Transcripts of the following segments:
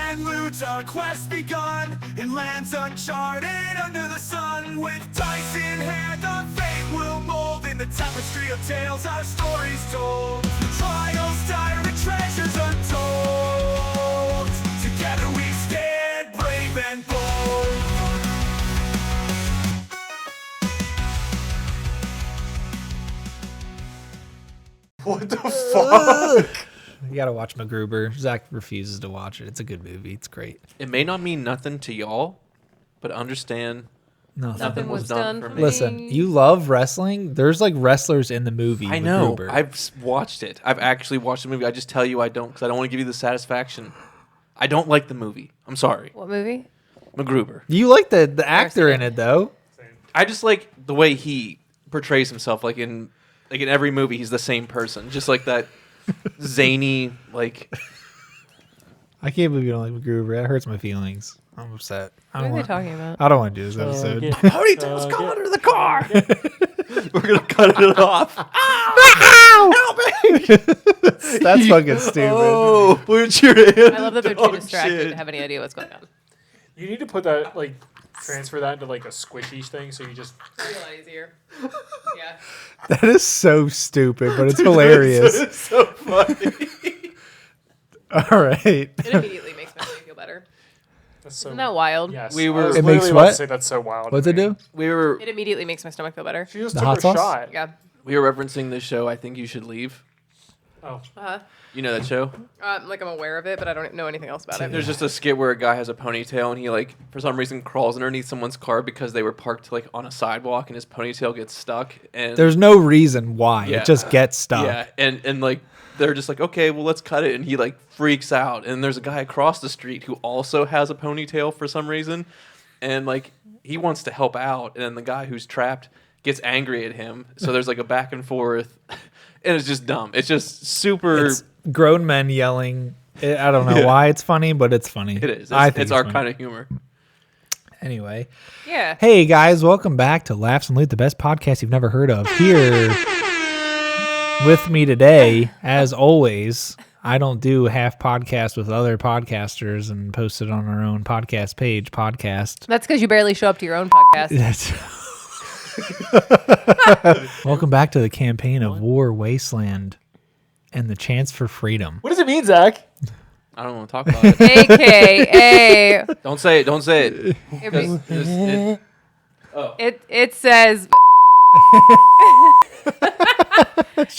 and loot, our quest begun in lands uncharted under the sun. With dice in hand, our fate will mold in the tapestry of tales, our stories told. Trials dire and treasures untold. Together we stand brave and bold. What the fuck? You gotta watch MacGruber. Zach refuses to watch it. It's a good movie. It's great. It may not mean nothing to y'all, but understand nothing was done for me. Listen, you love wrestling. There's like wrestlers in the movie. I know. MacGruber. I've watched it. I've actually watched the movie. I just tell you I don't because I don't want to give you the satisfaction. I don't like the movie. I'm sorry. What movie? MacGruber. You like the actor in it though. I just like the way he portrays himself. Like in every movie, he's the same person. Just like that zany, like. I can't believe you don't like MacGruber. That hurts my feelings. I'm upset. What are they talking about? I don't want to do this episode. Ponytail's coming under the car. We're gonna cut it off. That's fucking stupid. Oh, put your hand. I love that they're too distracted to have any idea what's going on. You need to put that, like, transfer that into, like, a squishy thing so you just... It'll be a lot easier. Yeah. That is so stupid, but it's hilarious. It's so funny. All right. It immediately makes my stomach feel better. That's so... Isn't that wild? Yes. We I were- was It literally makes about to what? say that's so wild. What's it do? We were It immediately makes my stomach feel better. She just The took hot her sauce? shot. Yeah. referencing this show. I think you should leave. Oh. Uh-huh. You know that show? Like I'm aware of it, but I don't know anything else about it. There's just a skit where a guy has a ponytail and he like for some reason crawls underneath someone's car because they were parked like on a sidewalk and his ponytail gets stuck and There's no reason why. Yeah. It just gets stuck. yeah and like they're just like okay well let's cut it and he like freaks out and there's a guy across the street who also has a ponytail for some reason and like he wants to help out and then the guy who's trapped gets angry at him so there's like a back and forth and it's just dumb. It's just super. It's grown men yelling. I don't know why it's funny, but it's funny. It is. I think it's our funny. kind of humor. Anyway. Yeah. Hey guys, welcome back to Laughs and Loot, the best podcast you've never heard of. Here with me today, as always, I don't do half podcasts with other podcasters and post it on our own podcast page, podcast. That's because you barely show up to your own podcast. That's welcome back to the campaign of War Wasteland and the chance for freedom. What does it mean, Zach? I don't want to talk about it. AKA. Don't say it. Don't say it. It says.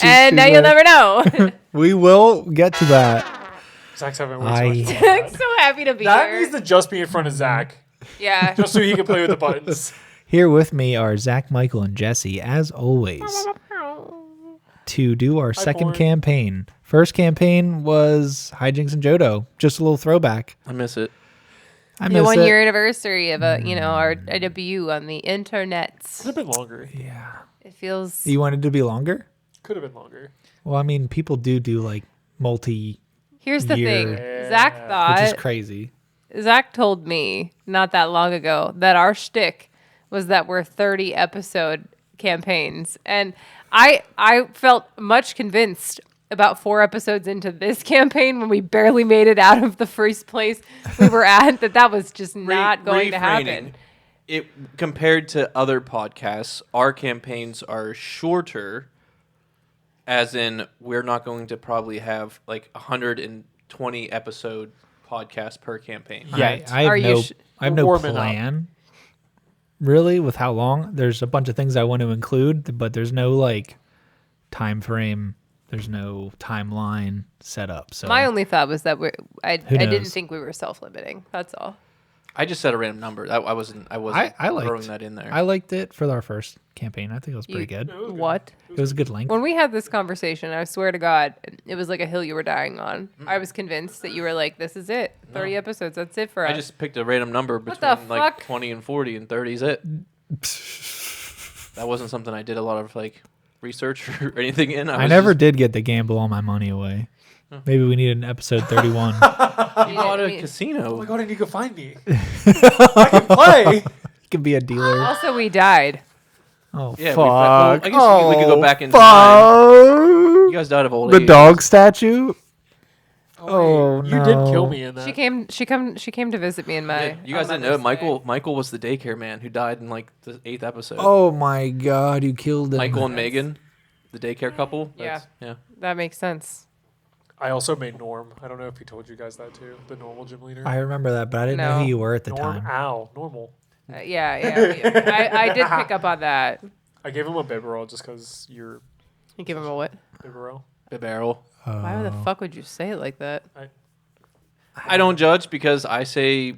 And now you'll never know. We will get to that. Zach's having way too much fun. I'm so happy to be That here. needs to just be in front of Zach, Yeah. just so he can play with the buttons. Here with me are Zach, Michael, and Jesse, as always, to do our second Porn. campaign. First campaign was Hijinks and Jodo. Just a little throwback. I miss it. I The miss 1 it. year anniversary of our debut on the internet. Could have been longer. Yeah. It feels. You wanted to be longer? Could have been longer. Well, I mean, people do like multi, Here's the year. thing. Zach which is thought. crazy. Zach told me not that long ago that our shtick was that we're 30 episode campaigns, and I felt much convinced about 4 episodes into this campaign when we barely made it out of the first place we were at that was just not going to happen. It compared to other podcasts, our campaigns are shorter. As in, we're not going to probably have like 120 episode podcast per campaign. Yeah. I have Are you no, sh- I have no warming up. plan. Really, with how long? There's a bunch of things I want to include, but there's no like time frame. There's no timeline set up. So My only thought was that I didn't knows? think we were self-limiting. That's all. I just said a random number. I wasn't I throwing liked that in there. I liked it for our first campaign. I think it was pretty good. What? It was a good length. When we had this conversation, I swear to God, it was like a hill you were dying on. I was convinced that you were like, this is it. 30 episodes. That's it for us. I just picked a random number the between like fuck? 20 and 40, and 30 is it. That wasn't something I did a lot of like research or anything in. I never did get to gamble all my money away. Maybe we need an episode 31. You bought a Me- casino. Oh my god, and you can find me. I can play. You could be a dealer. Also, we died. Oh, Yeah, fuck. I guess we could go back in time. fuck. You guys died of old The age. dog statue? Oh, You no. did kill me in that. She came to visit me in my. Yeah, you guys didn't know Michael was the daycare man who died in like the 8th episode. Oh my God, you killed him. Michael and Megan, the daycare couple. Yeah. Yeah. That makes sense. I also made Norm. I don't know if he told you guys that too. The normal gym leader. I remember that, but I didn't know No. who you were at the Norm, time. ow, normal. I did pick up on that. I gave him a Bibarel just because you're You give him a what? Bibarel. The barrel. Why the fuck would you say it like that? I don't judge because I say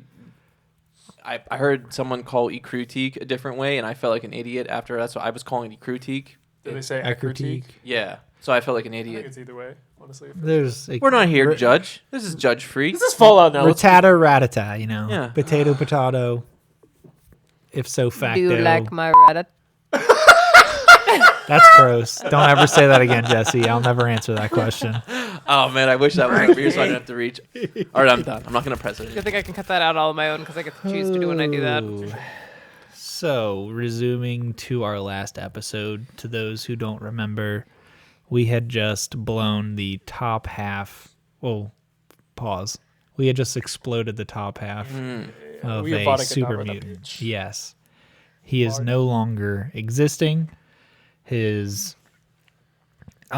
I heard someone call Ekrutique a different way, and I felt like an idiot after that's what I was calling it Ekrutique. Did they say Ekrutique. Ekrutique? Yeah. So I felt like an I think idiot. it's either way, honestly. There's We're not here to judge. This is judge free. This is Fallout now. Let's- Ratata ratata, you know. Yeah. Potato potato. If so facto. Do you like my Reddit? That's gross. Don't ever say that again, Jesse. I'll never answer that question. Oh man, I wish that was over here so I didn't have to reach. All right, I'm done. I'm not gonna press I it. think I can cut that out all on my own because I get to choose to do when I do that. Oh. So, resuming to our last episode, to those who don't remember, we had just blown the top half. Well, pause. We had just exploded the top half of We a Avada super Kedavra that mutant. bitch. Yes. He is no longer existing. I'm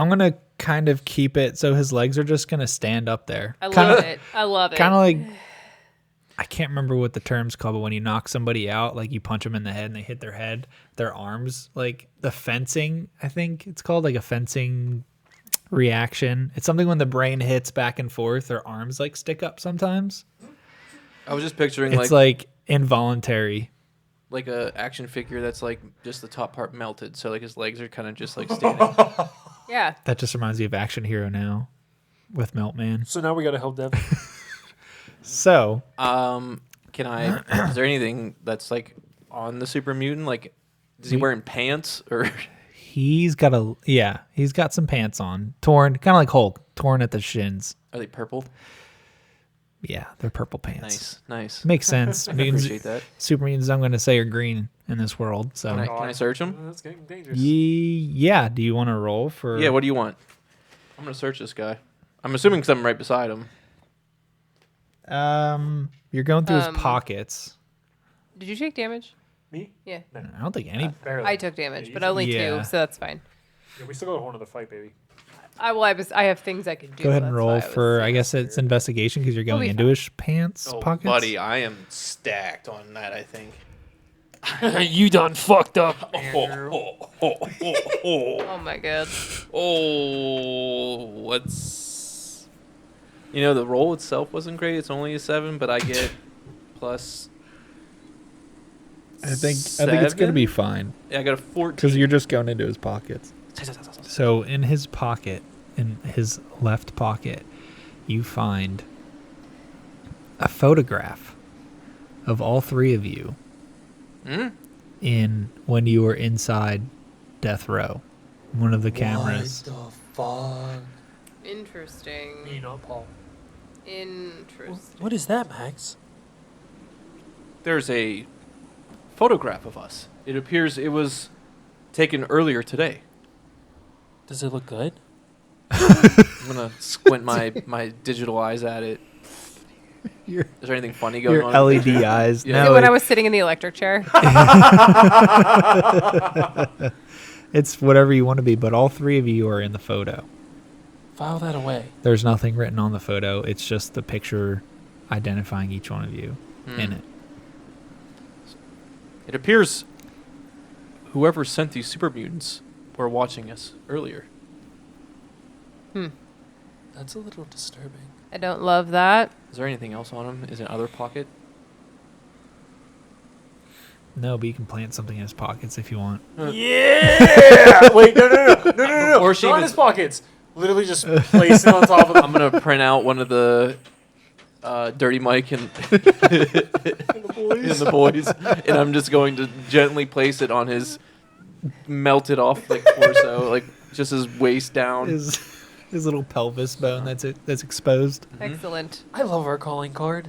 going to kind of keep it so his legs are just going to stand up there. I love it. I love it. Kind of like, I can't remember what the term's called, but when you knock somebody out, like you punch them in the head and they hit their head, their arms, like the fencing, I think it's called like a fencing reaction. It's something when the brain hits back and forth, their arms like stick up sometimes. I was just picturing It's like involuntary. like a action figure that's like just the top part melted, so like his legs are kind of just like standing. Yeah. That just reminds me of Action Hero now with Meltman. So now we got to help Devin. So, Can I? Is there anything that's like on the super mutant? Like, is he wearing pants or? he's got some pants on, torn, kind of like Hulk, torn at the shins. Are they purple? Yeah, they're purple pants. Nice, nice. Makes sense. I appreciate that. Super mutants, I'm going to say, are green in this world. So, Can I search him? That's getting dangerous. yeah. Do you want to roll for? Yeah. What do you want? I'm gonna search this guy. I'm assuming because I'm right beside him. You're going through his pockets. Did you take damage? Me? Yeah. I don't think any. Barely. I took damage, Yeah, but you only Yeah. 2, so that's fine. Yeah, we still got a horn of the fight, baby. I have things I can do. Go ahead and that's roll why I was for. I saying. guess it's investigation because you're going be into fine. his pants pockets. Buddy, I am stacked on that, I think. You done fucked up. Oh my god. Oh, what's... You know, the roll itself wasn't great. It's only a 7, but I get plus. I think it's going to be fine Yeah, I got a 14. because you're just going into his pockets. So in his pocket, in his left pocket, you find a photograph of all three of you in when you were inside death row. One of the cameras. Interesting. Me, not Paul. Interesting. What is that, Max? There's a photograph of us. It appears it was taken earlier today. Does it look good? I'm gonna squint my digital eyes at it. Your- Is there anything funny going Your on? LED eyes. Yeah. Is it No, when I was sitting in the electric chair? it's whatever you want to be, but all three of you are in the photo. File that away. There's nothing written on the photo. It's just the picture identifying each one of you in it. It appears whoever sent these super mutants were watching us earlier. That's a little disturbing. I don't love that. Is there anything else on him? Is it other pocket? No, but you can plant something in his pockets if you want. Yeah! Wait, no. Or she Not in even- his pockets. Literally just place it on top of I'm gonna print out one of the Dirty Mike and the boys, and I'm just going to gently place it on his melted off like torso, like just his waist down. His little pelvis bone that's exposed. Excellent. I love our calling card.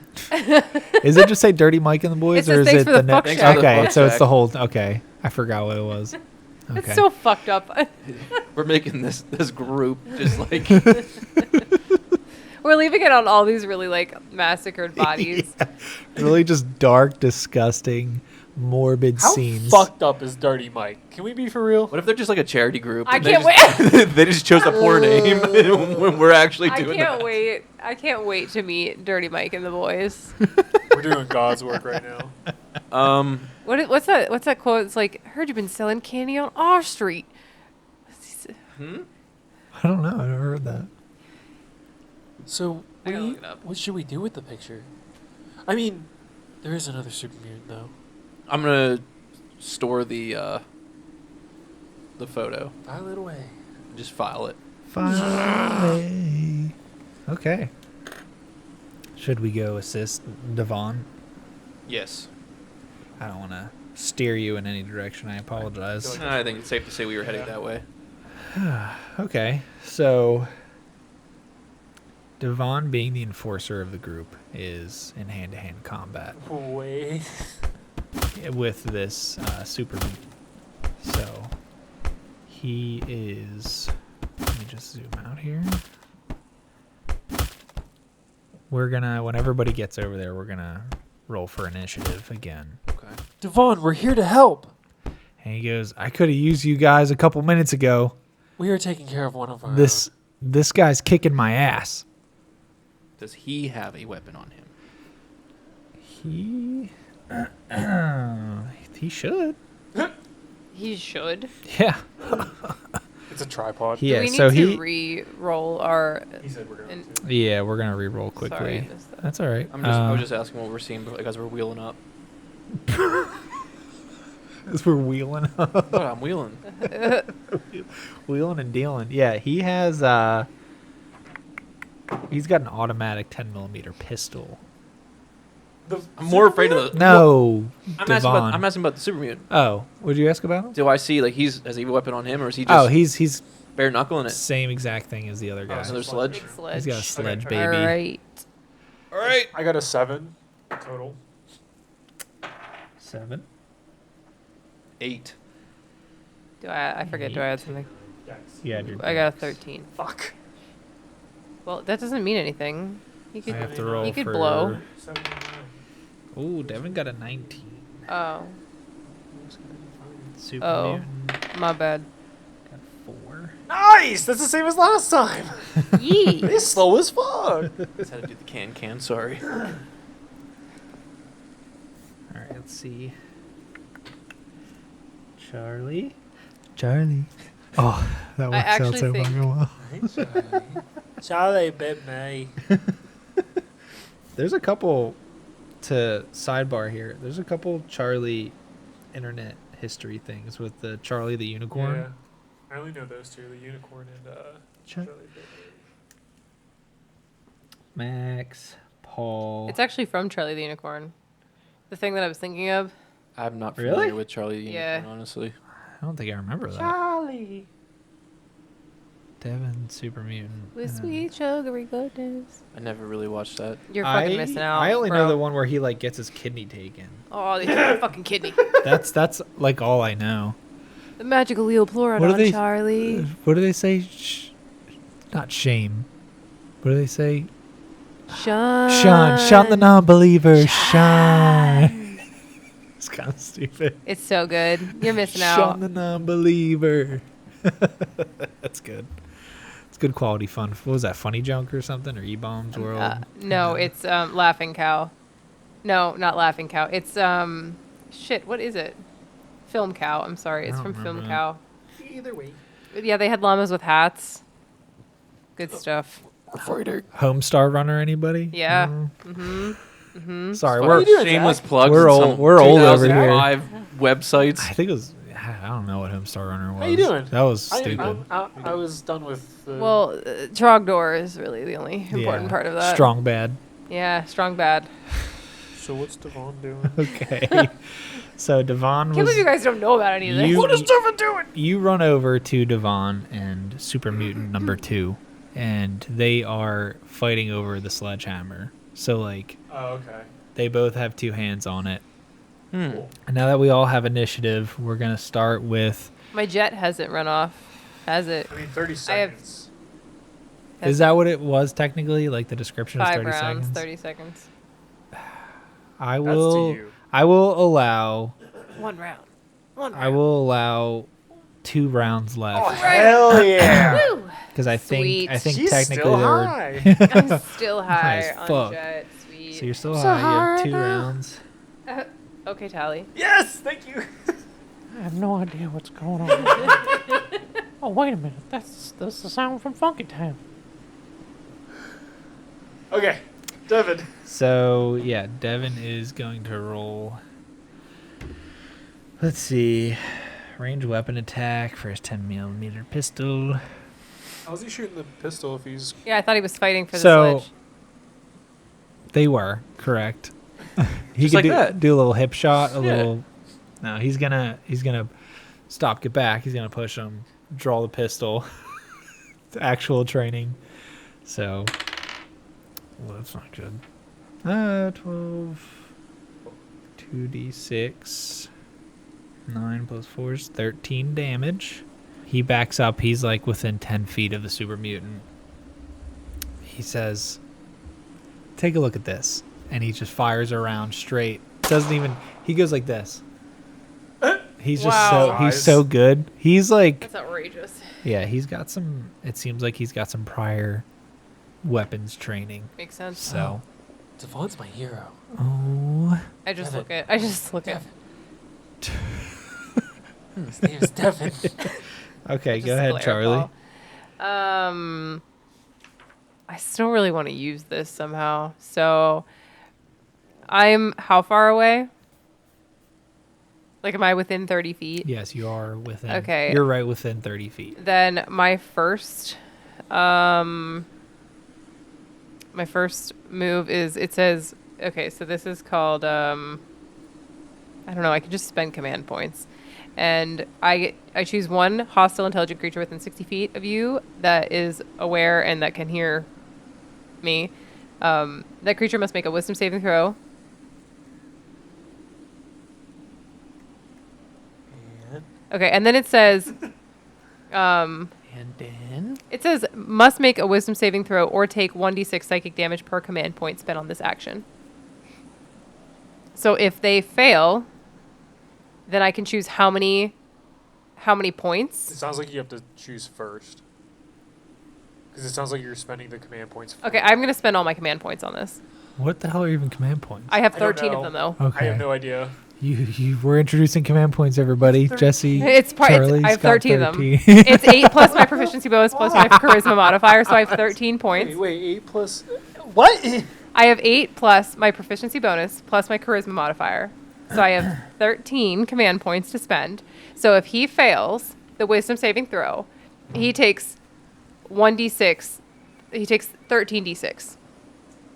Is it just say Dirty Mike and the Boys, It says or is thanks it for the the fuck next? shack. Okay, Fuck so it's shack. the whole. Okay, I forgot what it was. Okay. It's so fucked up. We're making this group just like We're leaving it on all these really like massacred bodies. Really just dark, disgusting, morbid How scenes. fucked up is Dirty Mike? Can we be for real? What if they're just like a charity group? I and they can't just- they just chose a poor name when we're actually I doing can't that. wait. I can't wait to meet Dirty Mike and the boys. We're doing God's work right now. What's that? What's that quote? It's like, heard you've been selling candy on our street. I don't know. I never heard that. So, I gotta look it up. what should we do with the picture? I mean, there is another Super Mutant, though. I'm gonna store the photo. File it away. Just file it. Finally. Okay. Should we go assist Devon? Yes. I don't want to steer you in any direction. I apologize. I think it's safe to say we were heading that way. Okay, so Devon, being the enforcer of the group, is in hand-to-hand combat Wait. with this super mutant. So he is. Let me just zoom out here. We're gonna, when everybody gets over there, we're gonna roll for initiative again. Okay. Devon, we're here to help. And he goes, "I could have used you guys a couple minutes ago. We are taking care of one of our This guy's kicking my ass." Does he have a weapon on him? He should. He should. Yeah. own. It's a tripod. Yeah. Do we need so to he. re-roll our? He said we're going And- to. Yeah, we're gonna re-roll Sorry, I quickly. missed that. That's all right. I was just asking what we're seeing as we're wheeling up. as we're wheeling up, What I'm wheeling. wheeling and dealing. Yeah, he has. He's got an automatic 10mm pistol. I'm more afraid of the. No, I'm Devon. asking about the Super Mutant. Oh, would you ask about him? Do I see like has he a weapon on him, or is he just Oh, he's bare knuckling it? same exact thing as the other guy. Another sledge. Big sledge. He's got a sledge, Okay. baby. All right. All right. I got a 7 total. 7. 8. Do I forget? Do I add something? Yeah, dude. I got a 13. Fuck. Well, that doesn't mean anything. You I could. have to roll You could for. blow. Ooh, Devin got a 19. Oh, Super Oh. mutant my bad. got 4. Nice! That's the same as last time. Yee. It's slow as fuck. Just had to do the can. Sorry. All right, let's see. Charlie. Oh, that I works out actually so think- fucking well. Charlie bit me. There's a couple to sidebar here. There's a couple Charlie internet history things with the Charlie the unicorn. Yeah. I only know those two, the unicorn and Char- Charlie bit me. Max, Paul. It's actually from Charlie the Unicorn. The thing that I was thinking of. I'm not Really? familiar with Charlie the Yeah. Unicorn, honestly. I don't think I remember that. Charlie. Devin, Super Mutant. With and then- sweet sugary goodness. I never really watched that. You're fucking missing out. I only know bro. the one where he like gets his kidney taken. Oh, they took my fucking kidney. That's like all I know. The magical What do Leopleurodon, they- Charlie. What do they say? Not shame. What do they say? Shun the non-believer. Shun. It's kind of stupid. It's so good. You're missing Shun out. the non-believer. That's good. It's good quality fun. What was that? Funny Junk or something? Or E-Bombs World? No, it's Laughing Cow. No, not Laughing Cow. It's shit. What is it? Film Cow. I'm sorry. It's I don't from Film remember Cow. Either way. Yeah, they had llamas with hats. Good stuff. Homestar Runner, anybody? Yeah. No? Mm-hmm. Sorry, Fucking we're shameless plugs. We're in old- some we're old over here. 2005 websites. I think it was. I don't know what Homestar Runner was. How you doing? That was I, stupid. I was done with the... Well, Trogdor is really the only important Yeah. part of that. Strong bad. Yeah, strong bad. So what's Devon doing? Okay. So Devon Can't was. believe you guys don't know about any of this. You- What is Devon doing? You run over to Devon and Super Mutant number 2, and they are fighting over the sledgehammer. So like Oh, okay. they both have 2 hands on it. Cool. And now that we all have initiative, we're gonna start with. My jet hasn't run off, has it? I mean, 30 I have- seconds. Is that what it was technically? Like the description is 5 30 rounds, seconds? 30 seconds. I That's will. to you. I will allow. 1 round. 1 round. I will allow 2 rounds left Hell yeah! Woo! because I think Sweet. She's technically still there were. high. I'm still high as on fuck. jet. Sweet. So you're still high. You have 2 rounds. Okay, Tally. Yes, thank you. I have no idea what's going on. Oh, wait a minute. That's the sound from Funky Town. Okay, Devin. So yeah, Devin is going to roll. Let's see, range weapon attack for his 10mm pistol. How's he shooting the pistol if he's? Yeah, I thought he was fighting for the So sledge. they were correct. He Just could like do, that. do a little hip shot, a Yeah. little. No, he's gonna stop, get back. He's gonna push him, draw the pistol. It's actual training. So, well, that's not good. 12, 2d6, 9 plus 4 is 13 damage. He backs up. He's like within 10 feet of the super mutant. He says, "Take a look at this." And he just fires around straight. Doesn't even. He goes like this. He's just Wow. he's so good. He's like, That's outrageous. yeah, he's got some. It seems like he's got some prior weapons training. Makes sense. So, Devon's my hero. oh, I just Devin. look at. I just look at. His name is Devin. okay, just go ahead, glare, Charlie. Paul. I still really want to use this somehow. So, I'm how far away? Like, am I within 30 feet? Yes, you are within. Okay. You're right within 30 feet. Then my first move is, it says, okay, so this is called I don't know, I can just spend command points. And I choose one hostile intelligent creature within 60 feet of you that is aware and that can hear me. That creature must make a wisdom saving throw. Okay, and then it says And then it says must make a wisdom saving throw or take 1d6 psychic damage per command point spent on this action. So if they fail, then I can choose how many It points. sounds like you have to choose first. Because it sounds like you're spending the command points. First. Okay, I'm going to spend all my command points on this. What the hell are even command points? I have I don't 13 of know. them though. I Okay. have no idea. You were introducing command points, everybody. Jesse, It's Charlie's I have got 13 of them. 13. It's 8 plus my proficiency bonus plus my charisma modifier, so I have 13 points. Wait, 8 plus. What? I have 8 plus my proficiency bonus plus my charisma modifier. So I have 13 command points to spend. So if he fails the wisdom saving throw, he takes 1d6. He takes 13d6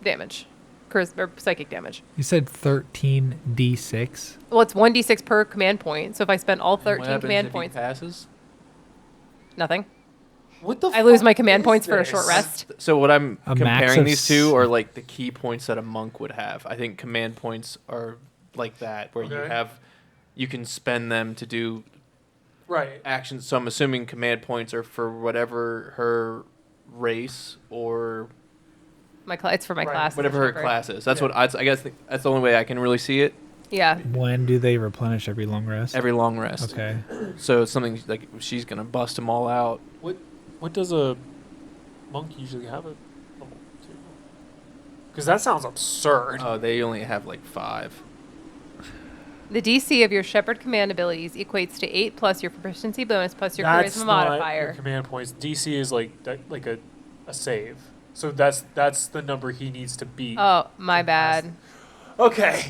damage. Or psychic damage. You said 13d6. Well, it's 1d6 per command point. So if I spend all What 13 happens command if he points, passes? nothing. What the? I lose my fuck command is points for a this? short rest. So what I'm A max comparing of these two are like the key points that a monk would have. I think command points are like that, where Okay. you can spend them to do Right. actions. So I'm assuming command points are for whatever her race or It's for my Right. class. as a whatever her shepherd. class is. That's Yeah. what I guess that's the only way I can really see it. Yeah. When do they replenish every long rest? Every long rest. Okay. So it's something like she's gonna bust them all out. What does a monk usually have a level 2? Because that sounds absurd. Oh, they only have like 5. The DC of your shepherd command abilities equates to 8 plus your proficiency bonus plus your That's charisma not your modifier. command points. DC is like a save. So that's the number he needs to beat. Oh, my bad. Okay.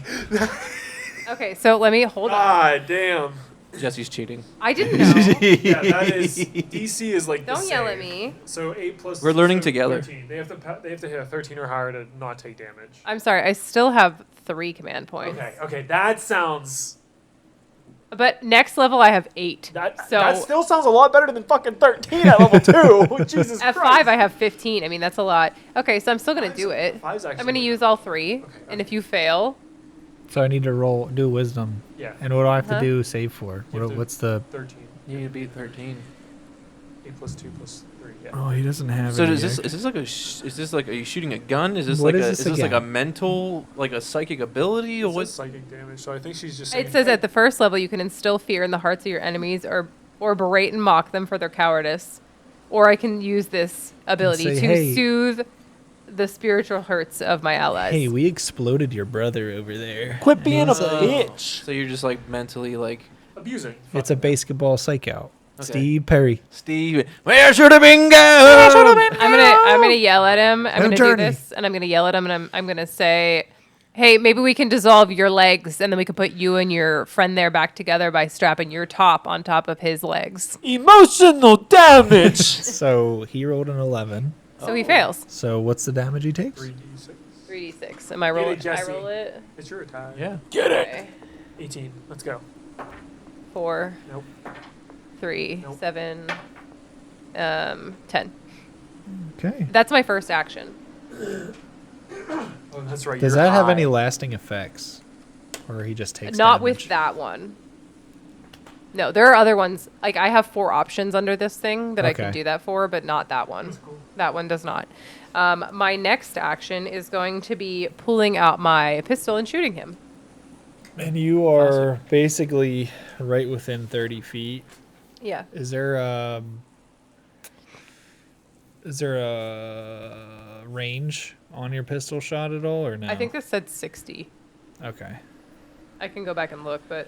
Okay, so let me hold on. God damn. Jesse's cheating. I didn't know. Yeah, that is DC is like. the Don't yell at save. me. So 8 plus. We're learning so together. 13. They have to hit a 13 or higher to not take damage. I'm sorry, I still have 3 command points. Okay, that sounds. But next level I have 8. That So still sounds a lot better than fucking 13 at level 2. Jesus at Christ. 5 I have 15. I mean, that's a lot. Okay, so I'm still going to do it. Five's I'm actually. going to use all 3. Okay, And if you fail, So I need to do wisdom. Yeah. And what do I have Uh-huh. to do save for? You have to- What's the 13. You need to beat 13. 8 plus 2 plus 3, yeah. Oh, he doesn't have. So any is this extra- is this like a is this like, are you shooting a gun? Is this What like is a this is this like a again? mental, like a psychic ability, or It what? says psychic damage, so I think she's just saying, It says hey, at the first level you can instill fear in the hearts of your enemies or berate and mock them for their cowardice. Or I can use this ability say, to "Hey." soothe the spiritual hurts of my allies. Hey, we exploded your brother over there. quit being a It's like- bitch. So you're just like mentally like, Abusing. It's a basketball psych out. Okay. Steve Perry. Steve, where should have been gone? I'm gonna yell at him. I'm gonna do journey. this, and I'm gonna yell at him, and I'm gonna say, "Hey, maybe we can dissolve your legs, and then we can put you and your friend there back together by strapping your top on top of his legs." Emotional damage. So he rolled an 11. So he fails. So what's the damage he takes? 3d6. 3d6. Am I rolling? I Jesse. roll it. It's your attack. Yeah. Get it. Okay. 18. Let's go. 4, Nope. 3, Nope. 7, 10. Okay. That's my first action. Oh, that's right. Does you're that have high. any lasting effects? Or he just takes Not damage? with that one. No, there are other ones. Like I have 4 options under this thing that I can Okay. do that for, but not that one. That one does not. My next action is going to be pulling out my pistol and shooting him. And you are basically right within 30 feet. Yeah. Is there a range on your pistol shot at all, or no? I think this said 60. Okay. I can go back and look, but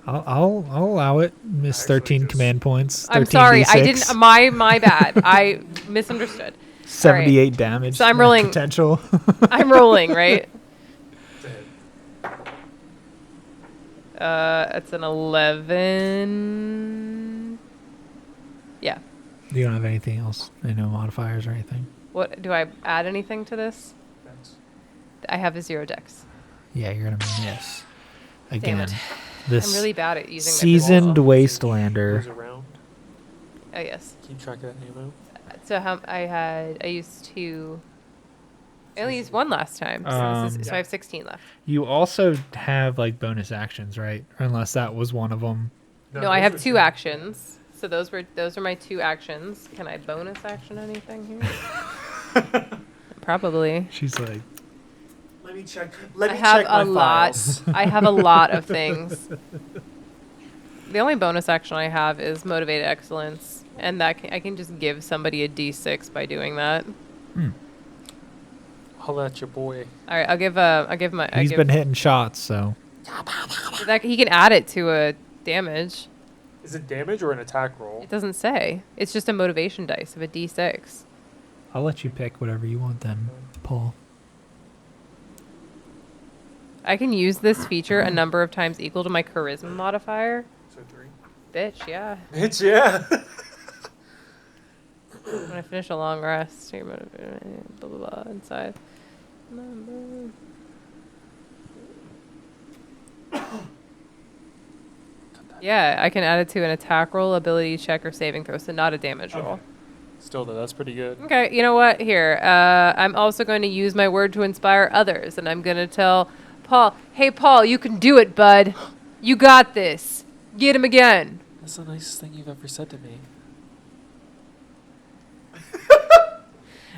I'll allow it. Miss Actually 13 just- command points. I'm sorry. I 13d6, didn't. My bad. I misunderstood. 78 damage. So I'm rolling- potential. I'm rolling, right? It's a hit. It's an 11. Yeah. You don't have anything else? No modifiers or anything? What do I add anything to this? Thanks. I have a 0 dex. Yeah, you're gonna miss. Again, it. this I'm really bad at using seasoned my Goes wastelander. around. pistol. Oh yes. Keep track of that name out. So how I used 2. I only used 1 last time. So I have 16 left. You also have like bonus actions, right? Unless that was one of them. No, I those have are 2 actions. So those are my 2 actions. Can I bonus action anything here? Probably. She's like, Let me check. Let I me have check my a lot. files. I have a lot of things. The only bonus action I have is motivated excellence, and that I can just give somebody a D6 by doing that. Holla at your boy. All right, I'll give my. he's been hitting shots, so He can add it to a damage. Is it damage or an attack roll? It doesn't say. It's just a motivation dice of a D6. I'll let you pick whatever you want then, Paul. I can use this feature a number of times equal to my charisma modifier. So 3. Bitch, yeah. Bitch, yeah. When I finish a long rest, you're motivated, blah blah blah inside. Yeah, I can add it to an attack roll, ability check, or saving throw, so not a damage roll. Still, though, that's pretty good. Okay, you know what? Here, I'm also going to use my word to inspire others, and I'm going to tell Paul, hey, Paul, you can do it, bud. You got this. Get him again. That's the nicest thing you've ever said to me.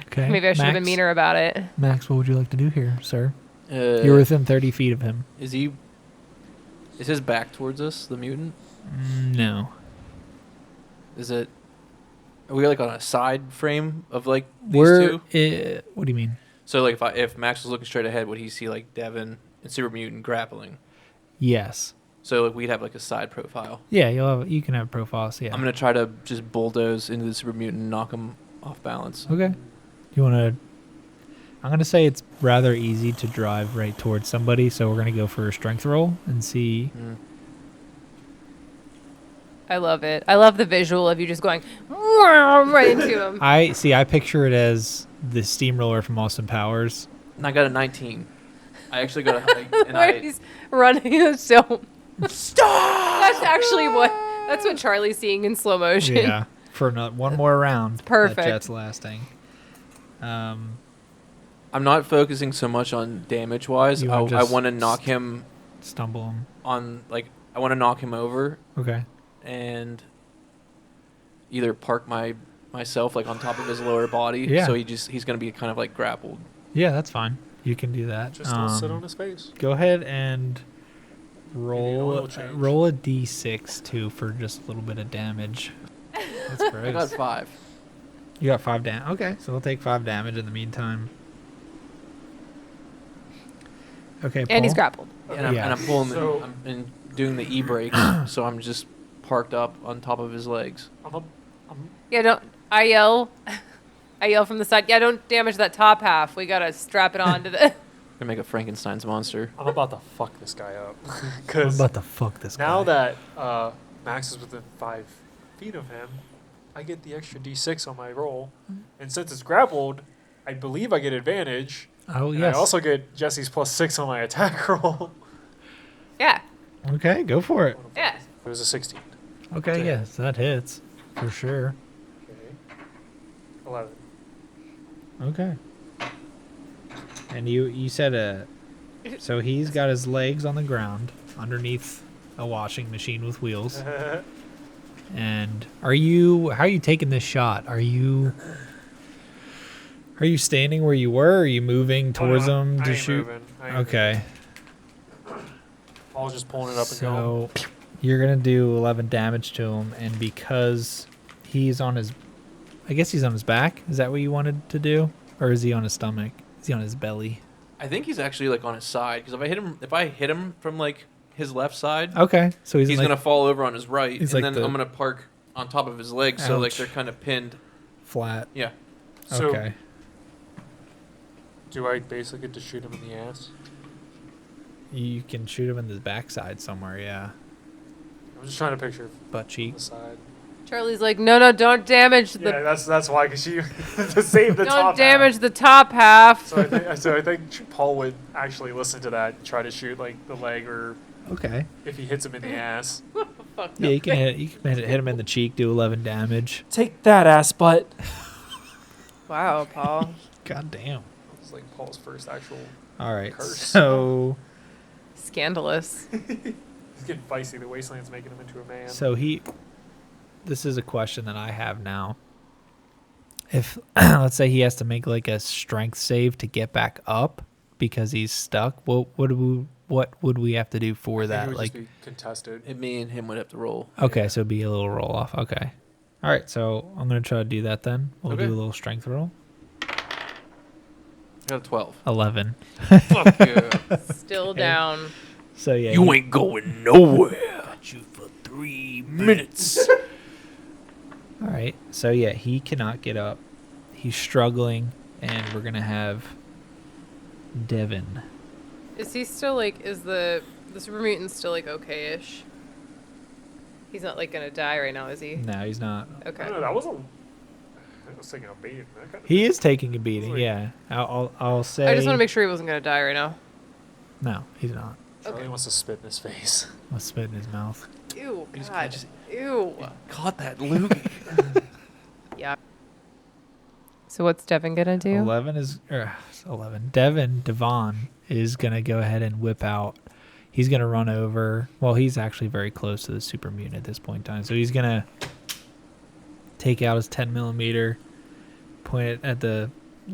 Okay. Maybe I should have been Max? meaner about it. Max, what would you like to do here, sir? Uh, You're within 30 feet of him. Is his back towards us, the mutant? No. Is it? Are we like on a side frame of like these two? What do you mean? So like if Max was looking straight ahead, would he see like Devin and Super Mutant grappling? Yes. So like, we'd have like a side profile. Yeah, you can have profiles. Yeah. I'm gonna try to just bulldoze into the Super Mutant and knock him off balance. Okay. You want to? I'm gonna say it's rather easy to drive right towards somebody, so we're gonna go for a strength roll and see. Mm. I love it. I love the visual of you just going right into him. I picture it as the steamroller from Austin Powers. And I got a 19. I actually got a like, and Where I he's running. So stop. That's actually that's what Charlie's seeing in slow motion. Yeah. For one more round. Perfect. That jet's lasting. I'm not focusing so much on damage wise. You I wanna just want to knock him Stumble him. on like I want to knock him over Okay. and either park myself like on top of his lower body. Yeah. So he's gonna be kind of like grappled. Yeah, that's fine. You can do that. Just don't sit on his face. Go ahead and roll oil change. roll a d6 too for just a little bit of damage. That's I gross. got 5. You got 5 damage. Okay, so they'll take 5 damage in the meantime. Okay, And he's Paul? grappled. And Yeah. I'm pulling So- I'm doing the e-brake, so I'm just parked up on top of his legs. Yeah, don't. I yell. I yell from the side. Yeah, don't damage that top half. We gotta strap it on to the. Gonna make a Frankenstein's monster. I'm about to fuck this guy up. I'm Because about to fuck this guy. now that Max is within 5 feet of him, I get the extra d6 on my roll. And since it's grappled, I believe I get advantage. Oh, And yes. I also get Jesse's +6 on my attack roll. Yeah, Okay, go for it. yeah. It was a 16. Okay, Okay. yes, that hits for sure. Okay. 11. Okay. And you said so he's got his legs on the ground underneath a washing machine with wheels. And how are you taking this shot? Are you standing where you were? Or are you moving towards Oh, no, him I to ain't shoot? moving. I ain't Okay. moving. I was just pulling it up and going. So you're going to do 11 damage to him, and because he's on his I guess he's on his back. Is that what you wanted to do? Or is he on his stomach? Is he on his belly? I think he's actually like on his side because if I hit him from like his left side, Okay. So he's, he's like gonna fall over on his right, and he's like then the- I'm gonna park on top of his legs, so like Ouch. they're kind of pinned. flat. Yeah. So, Okay. do I basically get to shoot him in the ass? You can shoot him in the backside somewhere, yeah. I'm just trying to picture Butt the cheeks. side. Charlie's like, no, don't damage the. Yeah, that's why, because you to save the top Don't damage half. the top half. So I think Paul would actually listen to that and try to shoot like the leg, or Okay. if he hits him in the ass. Yeah, you can hit him in the cheek, do 11 damage. Take that, ass butt. Wow, Paul. God damn. It's like Paul's first actual. All right. Curse. So Scandalous. He's getting feisty. The wasteland's making him into a man. this is a question that I have now. If let's say he has to make like a strength save to get back up because he's stuck, what would we have to do for I think it that? would Like just be contested. And me and him would have to roll. okay, yeah. so it'd be a little roll off. Okay. All right, so I'm going to try to do that then. We'll Okay. do a little strength roll. I got a 12. 11. Fuck yeah. Still down. So yeah. You ain't going nowhere. Got you for 3 minutes. All right. So yeah, he cannot get up. He's struggling, and we're gonna have Devin. Is he still like? Is the super mutant still like okay-ish? He's not like gonna die right now, is he? No, he's not. Okay. I don't know, that wasn't. I was taking a beating. That kinda- He is taking a beating. Like- Yeah. I'll say. I just want to make sure he wasn't gonna die right now. No, he's not. Charlie Okay. wants to spit in his face. I'll spit in his mouth. Ew, You just- God. I just- Ew. Caught that loogie. Yeah. So what's Devin gonna do? 11 is 11. Devon is gonna go ahead and whip out. He's gonna run over. Well, he's actually very close to the super mutant at this point in time. So he's gonna take out his 10mm, point it at the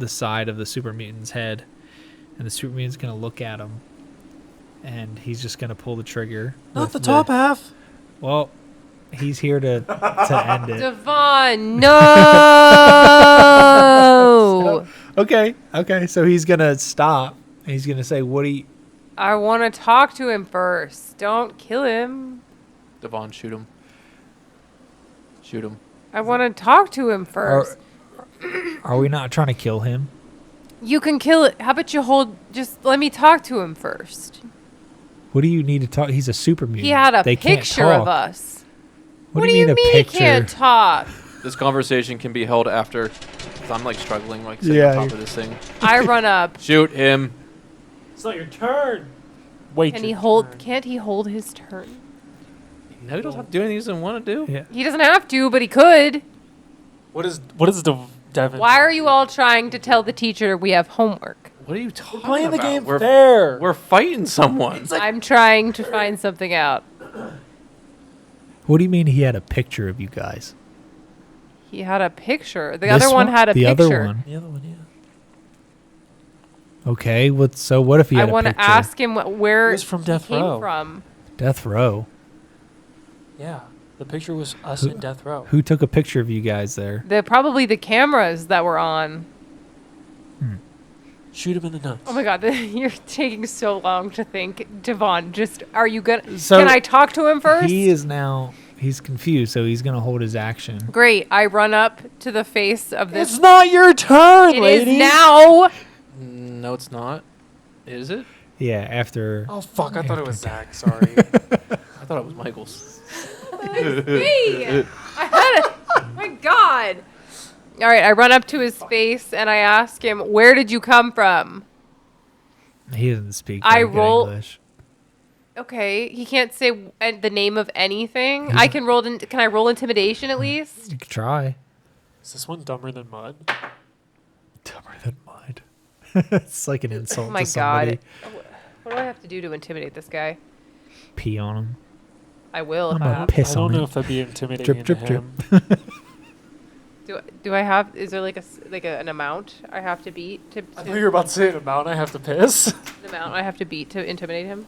side of the super mutant's head, and the super mutant's gonna look at him, and he's just gonna pull the trigger. Not with the top half. Well, he's here to end it. Devon, no! Okay. So he's gonna stop. And he's gonna say, "What do you?" I want to talk to him first. Don't kill him. Devon, shoot him. Shoot him. I want to talk to him first. Are we not trying to kill him? You can kill it. How about you just let me talk to him first. What do you need to talk? He's a super mutant. He had a They can't picture of talk. us. What do you mean a he picture? can't talk? This conversation can be held after. 'Cause I'm like struggling, like sitting Yeah, on top you're- of this thing. I run up. Shoot him. It's not your turn. Wait. Can he your hold? turn. Can't he hold his turn? No, he doesn't have to do anything he doesn't want to do. Yeah. He doesn't have to, but he could. What is Devin? Why are you all trying to tell the teacher we have homework? What are you talking playing the about? game We're fair? We're fighting someone. I'm trying to find something out. What do you mean he had a picture of you guys? He had a picture. The other one had a the picture. other one. The other one, yeah. Okay. What if he I had a want picture? to ask him where It was from he Death came Row. from. Death Row. Yeah. The picture was us in Death Row. Who took a picture of you guys there? Probably the cameras that were on. Shoot him in the nuts. Oh my god, you're taking so long to think. Devon, are you gonna? So can I talk to him first? He's confused, so he's gonna hold his action. Great. I run up to the face of this. It's not your turn, It lady. is now. No, it's not. Is it? Yeah, after. Oh fuck! I thought it was Zach. Sorry. I thought it was Michael's. Me. I had it. Oh my god. All right. I run up to his face and I ask him, "Where did you come from?" He doesn't speak I very good roll- English. Okay. He can't say the name of anything. I can roll. Can I roll intimidation at least? You could try. Is this one dumber than mud? Dumber than mud. It's like an insult Oh my to somebody. god. What do I have to do to intimidate this guy? Pee on him. I will I'm if I gonna have. piss I don't on know him. if that'd be intimidating Drip, to drip, him. Do I have? Is there an amount I have to beat to? I thought you were about to say an amount I have to piss. An amount I have to beat to intimidate him?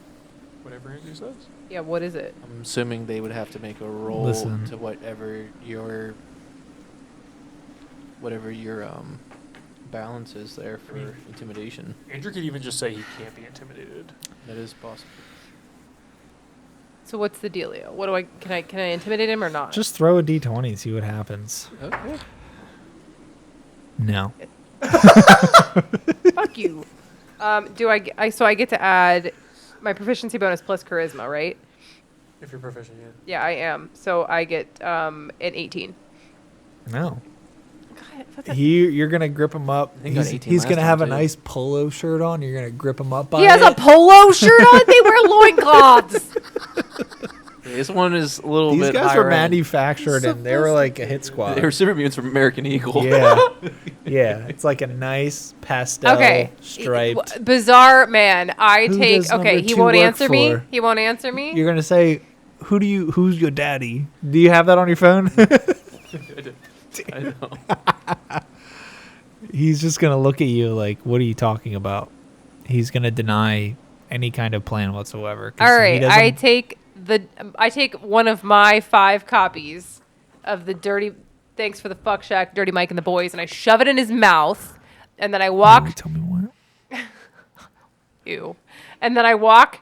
Whatever Andrew says. Yeah. What is it? I'm assuming they would have to make a roll Listen. to whatever your balance is there for intimidation. Andrew could even just say he can't be intimidated. That is possible. So what's the dealio? What do I? Can I intimidate him or not? Just throw a d20 and see what happens. Okay. No. Fuck you. Do so I get to add my proficiency bonus plus charisma, right? If you're proficient, yeah. Yeah, I am. So I get an 18. No. God, what's that? You're gonna grip him up. I think I got 18 He's last gonna time, have a too. nice polo shirt on. You're gonna grip him up by He has a it. polo shirt on. They wear loincloths. This one is a little These bit guys higher were end. manufactured and they were like a hit squad. They were Super Mutants from American Eagle. Yeah. Yeah. It's like a nice pastel Okay. striped. Bizarre man. I Who take. does Okay, number he 2 won't work answer me. for? He won't answer me. You're gonna say, who's your daddy? Do you have that on your phone? I know. He's just gonna look at you like, what are you talking about? He's gonna deny any kind of plan whatsoever. 'cause All he right, doesn't- I take one of my 5 copies of the dirty. Thanks for the fuck shack, Dirty Mike and the Boys, and I shove it in his mouth, and then I walk. Tell me what. Ew. And then I walk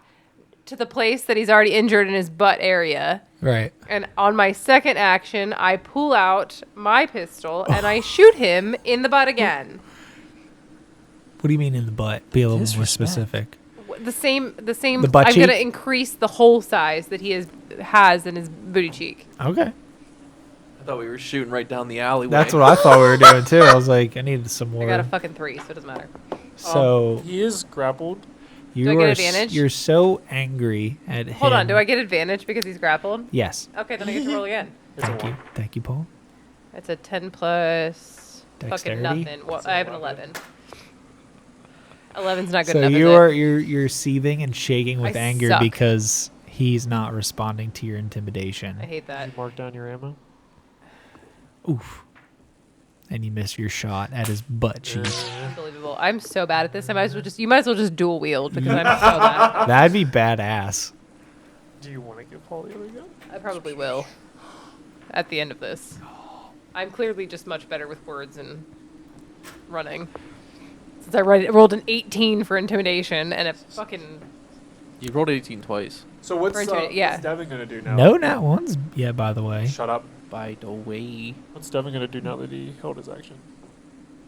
to the place that he's already injured in his butt area. Right. And on my second action, I pull out my pistol and I shoot him in the butt again. What do you mean in the butt? Be a little more Disrespect. specific. The same. The butt I'm gonna cheek? increase the hole size that he has in his booty cheek. Okay. I thought we were shooting right down the alleyway. That's what I thought we were doing too. I was like, I needed some more. I got a fucking 3, so it doesn't matter. So He is grappled. you I get are advantage? you're so angry at him. Hold on. Do I get advantage because he's grappled? Yes. Okay, then I get to roll again. It's a Thank you. one. Thank you, Paul. It's a 10 plus Dexterity? fucking nothing. Well, I have an 11. 11's not good So enough. is you're seething and shaking with I anger suck. because he's not responding to your intimidation. I hate that. You mark down your ammo. Oof. And you miss your shot at his butt cheek. Unbelievable. I'm so bad at this. You might as well just dual wield because I'm so bad. That'd be badass. Do you want to give Paul the other gun? I probably will. At the end of this. I'm clearly just much better with words and running. Since I rolled an 18 for intimidation and a fucking... You rolled 18 twice. So what's, For intimidate- yeah. what's Devin gonna do now? No, not once yet, by the way. Shut up. By the way. What's Devin gonna do now that he held his action?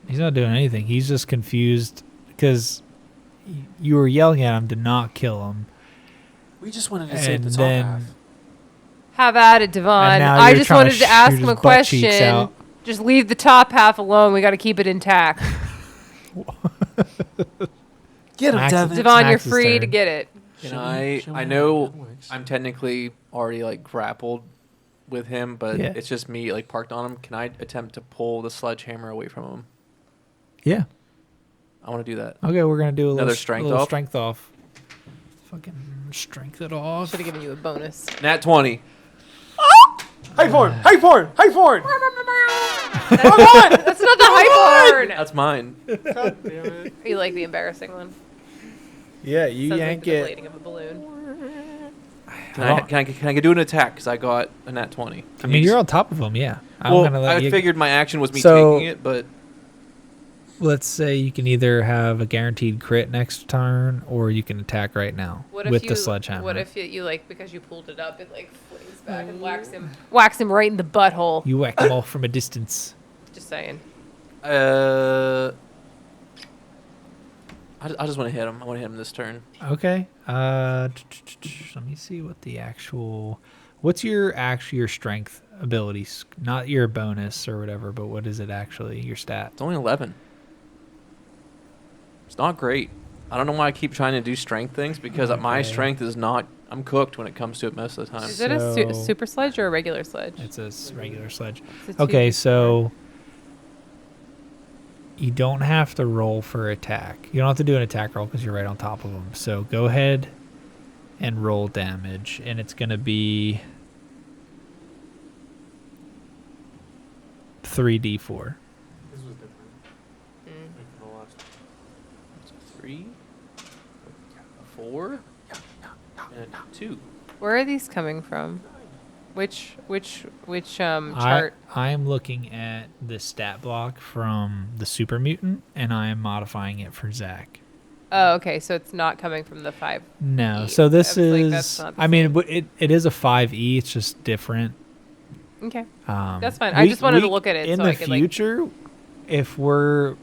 He's not doing anything. He's just confused because you were yelling at him to not kill him. We just wanted to save the And top then half. Have at it, Devon. And now I you're just trying to wanted to ask shoot him a his butt cheeks question. out. Just leave the top half alone. We got to keep it intact. Get Max- Devin. Devon, you're Max's free turn. to get it. Can Show I? me I how know that works. I'm technically already like grappled with him, but Yeah. it's just me like parked on him. Can I attempt to pull the sledgehammer away from him? Yeah. I want to do that. Okay, we're gonna do a Another little strength little off? strength off. Fucking strength it off. Should have given you a bonus. Nat 20. Hype horn! Hype horn! Hype horn! That's not the hype horn. That's mine. God damn it. You like the embarrassing one? Yeah, you Sounds like yank the it. deflating of a balloon. Can I do an attack? Because I got a nat 20. I mean, you're on top of them, yeah. I'm Well, gonna let I you. figured my action was me So- taking it, but Let's say you can either have a guaranteed crit next turn, or you can attack right now What if with you, the sledgehammer. What if you like because you pulled it up, it like flings back and whacks him right in the butthole. you whack them off from a distance? Just saying. I just want to hit him. I want to hit him this turn. Okay. Let me see what the actual. What's your strength abilities? Not your bonus or whatever, but what is it actually? Your stat? It's only 11. It's not great. I don't know why I keep trying to do strength things because my Okay. strength is not. I'm cooked when it comes to it most of the time. Is it a So- super sledge or a regular sledge? It's a regular sledge. It's a Okay, 2d4. so you don't have to roll for attack. You don't have to do an attack roll because you're right on top of them. So go ahead and roll damage, and it's going to be 3d4. This was different. Like from the last. 3, 4, and 2. Where are these coming from? Which chart? I am looking at the stat block from the Super Mutant, and I am modifying it for Zach. Oh, okay. So it's not coming from the 5. No, E. so this I was like, is. that's not the I mean, it is a 5e. It's just different. Okay. Um, That's fine. I just wanted to look at it in so the I could, like- future. If we're,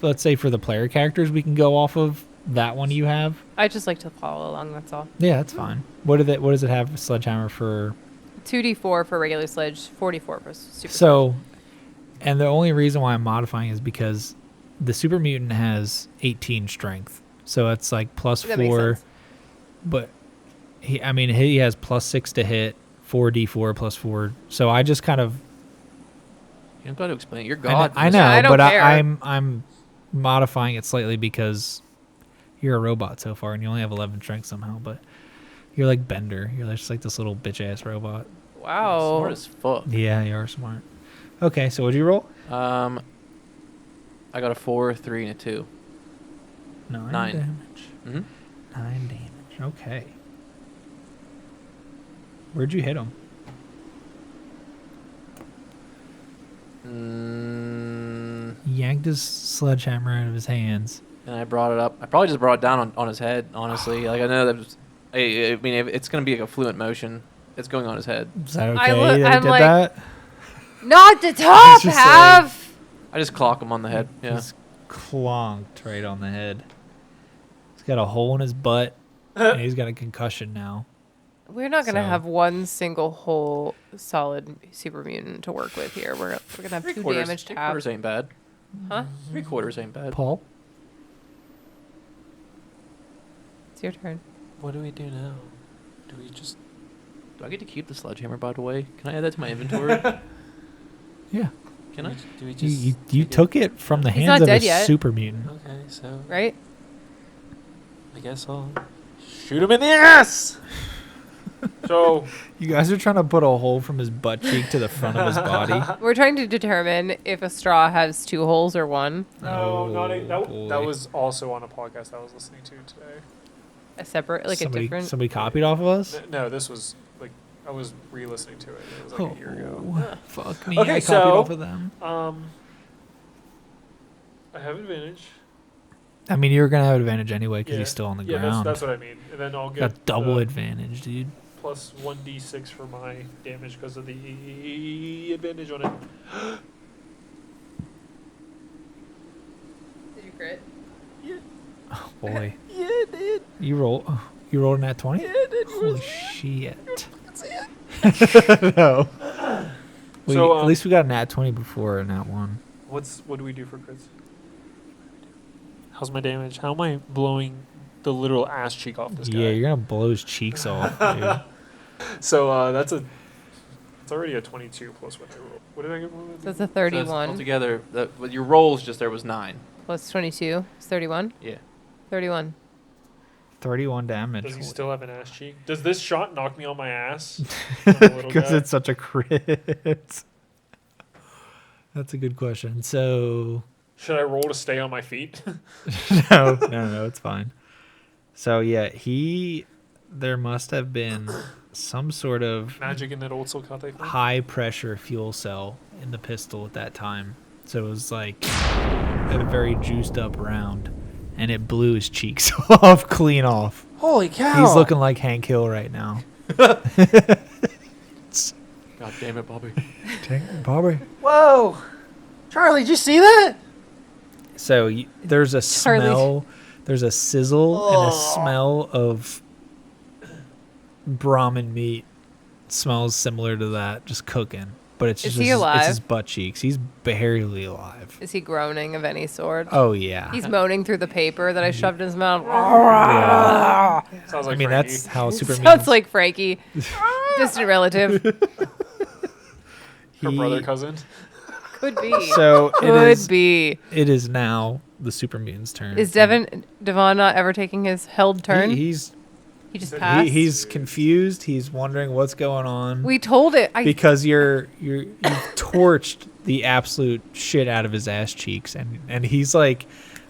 let's say, for the player characters, we can go off of that one you have. I just like to follow along. That's all. Yeah, that's fine. What does it have? Sledgehammer for. 2d4 for regular sledge, 44 for super. So, and the only reason why I'm modifying is because the Super Mutant has 18 strength, so it's like plus That makes 4. sense. But he has plus 6 to hit, 4d4 plus 4. So I just kind of. You don't got to explain it. You're God. I know, Yeah, I don't but care. I'm modifying it slightly because you're a robot so far, and you only have 11 strength somehow. But you're like Bender. You're just like this little bitch ass robot. Wow. Smart as fuck. Yeah, you are smart. Okay, so what'd you roll? I got a 4, 3, and a 2. 9 9. damage. Mm-hmm. 9 damage. Okay. Where'd you hit him? He yanked his sledgehammer out of his hands. And I brought it up. I probably just brought it down on his head, honestly. Like, I know that was. I mean, it's going to be like a fluent motion. It's going on his head. Is that okay I that he I'm did like- that? Not the top just half. I just clock him on the head. Yeah. He's clonked right on the head. He's got a hole in his butt, and he's got a concussion now. We're not gonna So- have one single whole solid super mutant to work with here. We're gonna have 2 damage to have. 3/4 ain't bad. Huh? 3/4 ain't bad. Paul? It's your turn. What do we do now? Do we just? Do I get to keep the sledgehammer, by the way? Can I add that to my inventory? Yeah. Can I? Do we just? You took it from the He's hands not of a dead yet. super mutant. Okay, so Right? I guess I'll shoot him in the ass. So You guys are trying to put a hole from his butt cheek to the front of his body. We're trying to determine if a straw has 2 holes or 1. no, not a, that boy. was also on a podcast I was listening to today. A separate, like somebody, a different. somebody copied off of us? No, this was like I was re-listening to it. It was like a year ago. Oh, fuck me. Okay, I copied so- off of them. I have advantage. I mean, you're going to have advantage anyway because Yeah. he's still on the Yeah, ground. that's what I mean. And then I'll get Got double the advantage, dude. plus 1d6 for my damage because of the advantage on it. Did you crit? Oh, boy. Yeah, it did. You rolled a nat 20? Yeah, it did. Holy shit. No. So, At least we got a nat 20 before a nat 1. What do we do for crits? How's my damage? How am I blowing the literal ass cheek off this guy? Yeah, you're going to blow his cheeks off, dude. So it's already a 22 plus what I roll. What did I get? So it's a So it's 31 altogether, with your rolls just there was 9. plus 22. It's 31. Yeah. 31. 31 damage. Does he still have an ass cheek? Does this shot knock me on my ass? I'm a little Because guy. it's such a crit. That's a good question. So, Should I roll to stay on my feet? no, it's fine. So yeah, there must have been some sort of Magic in that old Silkate thing? high pressure fuel cell in the pistol at that time. So it was like a very juiced up round, and it blew his cheeks off clean off. Holy cow! He's looking like Hank Hill right now. God damn it, Bobby. Bobby. Whoa! Charlie, did you see that? So there's a Charlie. smell, there's a sizzle and a smell of Brahmin meat. Smells similar to that, just cooking. But it's Is just he it's alive? his butt cheeks. He's barely alive. Is he groaning of any sort? Oh yeah. He's moaning through the paper that I shoved in his mouth. Yeah. Sounds like I mean, Frankie. that's how Super Sounds Mutants. like Frankie, distant relative. Her he- brother cousin. Could be. So Could be. it is now the Super Mutants' turn. Is Devon not ever taking his held turn? He just passed. He's confused. He's wondering what's going on. We told it. Because you've torched the absolute shit out of his ass cheeks, and he's like,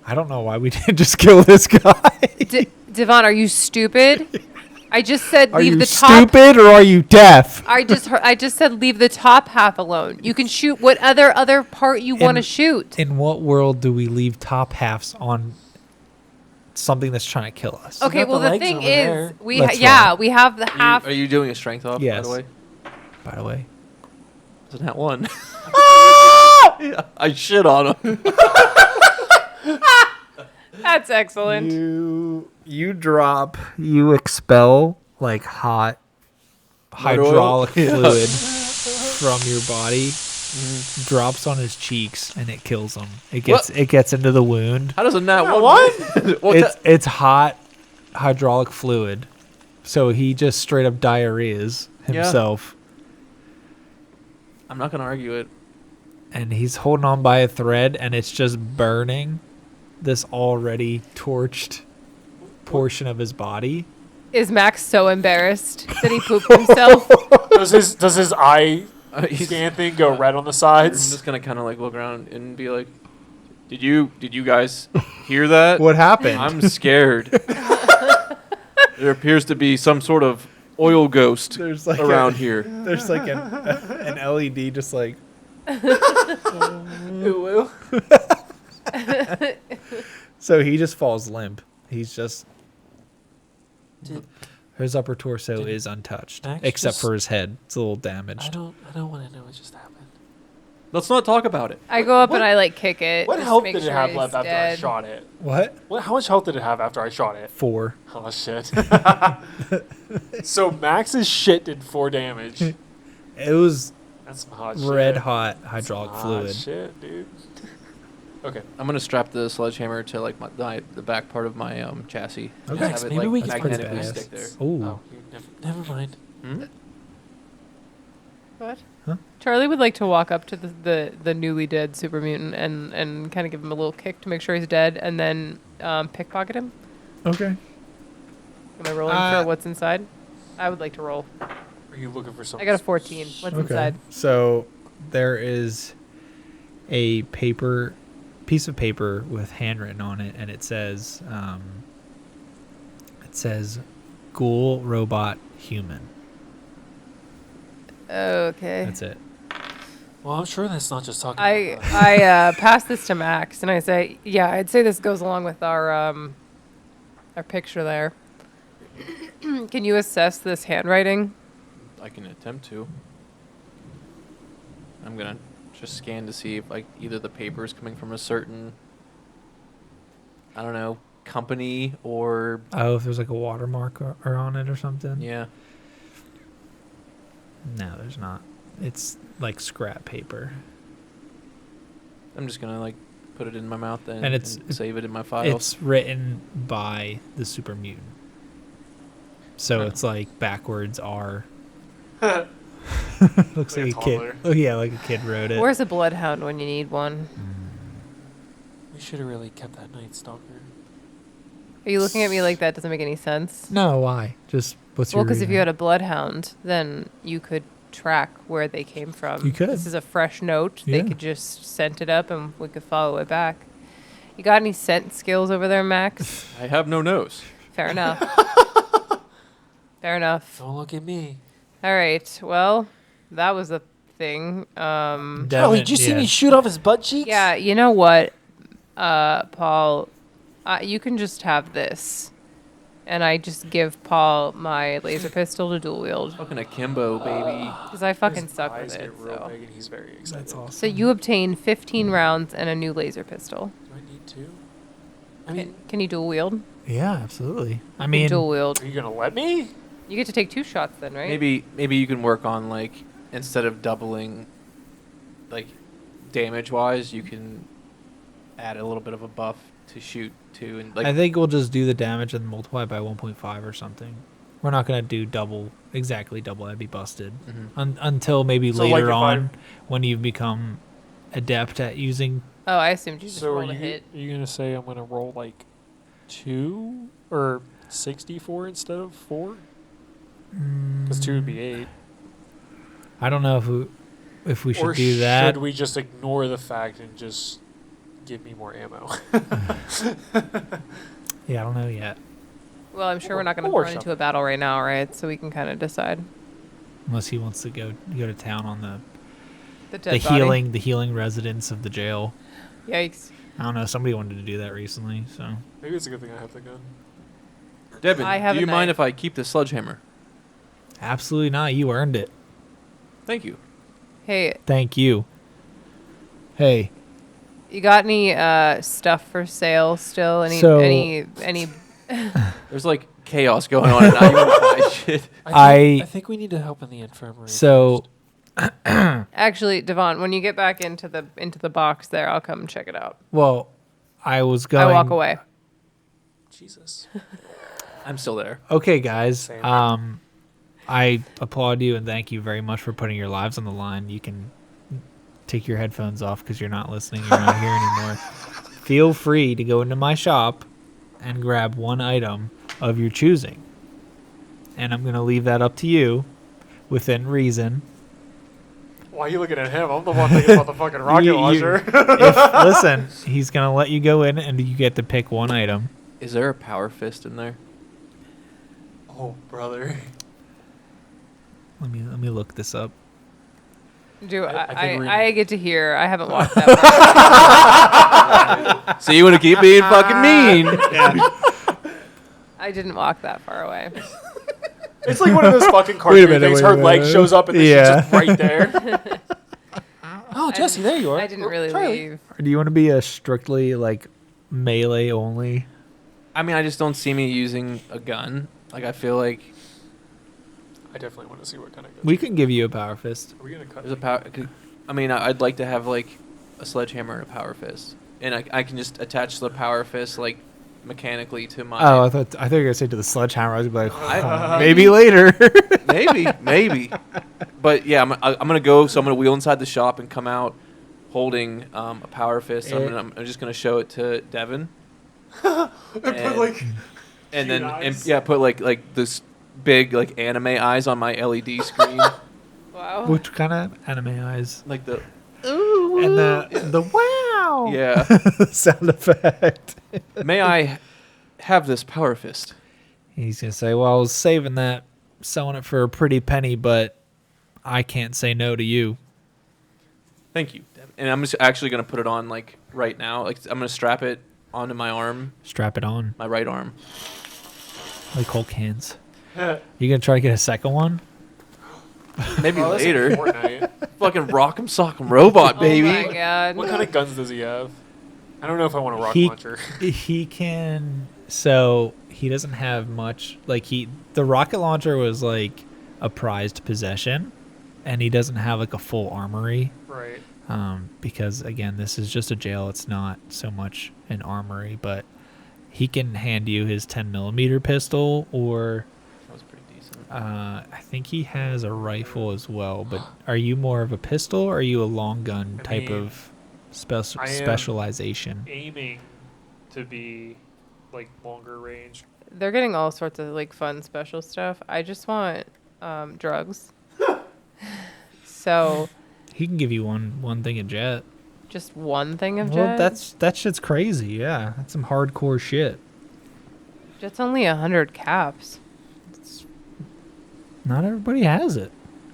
I don't know why we didn't just kill this guy. Devon, are you stupid? I just said Are leave you the top. stupid or are you deaf? I just said leave the top half alone. You can shoot what other part you want to shoot. In what world do we leave top halves on something that's trying to kill us? Okay, got well the the legs thing over is, there. we Let's we have the half. Are you doing a strength off, Yes. by the way? By the way. Isn't that one? Yeah, I shit on him. That's excellent. You expel like hot hydraulic fluid from your body, drops on his cheeks, and it kills him. It gets into the wound. How does a nat one? It's hot hydraulic fluid, so he just straight up diarrheas himself, I'm not gonna argue it. and he's holding on by a thread, and it's just burning this already torched portion of his body. Is Max so embarrassed that he pooped himself? Does his eye He's scan thing go red on the I'm sides? just gonna kind of like look around and be like, "Did you guys hear that? What happened? I'm scared. There appears to be some sort of oil ghost There's like around here." There's like an LED just like. Ooh, So he just falls limp. He's just. His upper torso is untouched, Max except just- for his head. It's a little damaged. I don't want to know what just happened. Let's not talk about it. I go up and I like kick it. What just to health make did it sure have he's left after I dead. shot it? What? How much health did it have after I shot it? 4. Oh shit. So Max's shit did 4 damage. It was That's some hot shit. red hot That's hydraulic some hot fluid. shit, dude. Okay. I'm gonna strap the sledgehammer to like the back part of my chassis. Okay. Just have it, Maybe we like, can pretty magnetically badass. stick there. Ooh. Oh, never mind. Hmm? What? Huh? Charlie would like to walk up to the newly dead super mutant and kind of give him a little kick to make sure he's dead, and then pickpocket him. Okay. Am I rolling for what's inside? I would like to roll. Are you looking for something? I got a 14. What's inside? So there is a piece of paper with handwritten on it, and it says ghoul, robot, human. Okay. That's it. Well, I'm sure that's not just talking I about that. pass this to Max and I say, yeah, I'd say this goes along with our picture there. Can you assess this handwriting? I can attempt to. I'm gonna just scan to see if like either the paper is coming from a certain, I don't know, company or Oh, if there's like a watermark or on it or something. yeah. No, there's not. It's like scrap paper. I'm just gonna like put it in my mouth then And it's- save it in my files. It's written by the super mutant. So Huh. it's like backwards R. Looks Like like a a kid. toddler. Oh yeah, like a kid wrote it. Where's a bloodhound when you need one? We should have really kept that Night Stalker. Are you looking at me like that doesn't make any sense? No, why? Just what's Well, your because if reason? you had a bloodhound, then you could track where they came from. You could. This is a fresh note. Yeah. They could just scent it up and we could follow it back. You got any scent skills over there, Max? I have no nose. Fair enough. Fair enough. Don't look at me. All right. Well, that was a thing. Devin, Charlie, did you see yeah. me shoot off his butt cheeks? Yeah, you know what, Paul? You can just have this. And I just give Paul my laser pistol to dual wield. Fucking akimbo, baby. Because I fucking His suck eyes with it. get real So. big and he's very excited. That's awesome. So you obtain 15 rounds and a new laser pistol. Do I need two? I mean, Can you dual wield? Yeah, absolutely. I You mean, dual wield. are you gonna let me? You get to take 2 shots then, right? Maybe you can work on like instead of doubling, like damage wise, you can add a little bit of a buff to shoot too, and like I think we'll just do the damage and multiply by 1.5 or something. We're not gonna do exactly double. That'd be busted. Mhm. Until maybe So, like, later if I- on, when you become adept at using. Oh, I assumed you just So are rolled a you, hit. are you gonna say I'm gonna roll like 2 or 64 instead of 4? Because 2 would be 8. I don't know if we should Or do that. should we just ignore the fact and just give me more ammo? Yeah, I don't know yet. Well, I'm sure we're not going to Or run into something. a battle right now, right? So we can kind of decide. Unless he wants to go to town on the Dead body. the healing residents of the jail. Yikes. I don't know. Somebody wanted to do that recently, so Maybe it's a good thing I have the gun. Devin, I have do a you mind knife. if I keep the sledgehammer? absolutely not. You earned it. Thank you. Hey, Thank you. Hey, you got any stuff for sale still? So- Any There's like chaos going on, and I even buy shit. I think we need to help in the infirmary. so Actually, Devon, when you get back into the box there, I'll come check it out. well, I was going. I walk away. Jesus. I'm still there. Okay, guys. Same. I applaud you and thank you very much for putting your lives on the line. You can take your headphones off because you're not listening. You're not here anymore. Feel free to go into my shop and grab one item of your choosing. And I'm going to leave that up to you within reason. Why are you looking at him? I'm the one thinking about the fucking rocket You- launcher. Listen, he's going to let you go in and you get to pick one item. Is there a power fist in there? Oh, brother. Let me look this up. Do I think we're I in- get to hear? I haven't walked that far. So you want to keep being fucking mean? I didn't walk that far away. It's like one of those fucking Wait a cartoon minute, things. wait a Her leg minute. shows up and then Yeah. she's just right there. Oh, Jesse, there you are. I didn't really Charlie. leave. Do you want to be a strictly like melee only? I mean, I just don't see me using a gun. Like, I feel like I definitely want to see what kind of. We can give you a power fist. Are we gonna cut? there's a power. I mean, I'd like to have like a sledgehammer and a power fist, and I can just attach the power fist like mechanically to my. Oh, I thought you were gonna say to the sledgehammer. I was like, I- maybe later. maybe. But yeah, I'm gonna go. So I'm gonna wheel inside the shop and come out holding a power fist. I'm just gonna show it to Devin. And put like. And cute then eyes. put like this big like anime eyes on my LED screen, Wow. Which kind of anime eyes? like the And the wow yeah. sound effect. May I have this power fist? He's gonna say, "Well, I was saving that, selling it for a pretty penny, but I can't say no to you." Thank you, Devin. And I'm just actually gonna put it on like right now. Like I'm gonna strap it onto my arm, Strap it on my right arm. like Hulk hands. You gonna try to get a second one? Maybe Oh, that's like later. Fortnite. Fucking rock'em sock'em robot, baby. Oh my god. What kind of guns does he have? I don't know if I want a rocket He- launcher. He can. So he doesn't have much. Like the rocket launcher was like a prized possession, and he doesn't have like a full armory. Right. Because again, this is just a jail. It's not so much an armory, but he can hand you his 10mm pistol, or That was pretty decent. I think he has a rifle as well. But are you more of a pistol, or are you a long gun I type mean, of I am- specialization? Aiming to be like longer range. They're getting all sorts of like fun special stuff. I just want drugs. So He can give you one thing of jet. just one thing of Well, jet. that shit's crazy. Yeah, that's some hardcore shit. Jet's only 100 caps. Not everybody has it.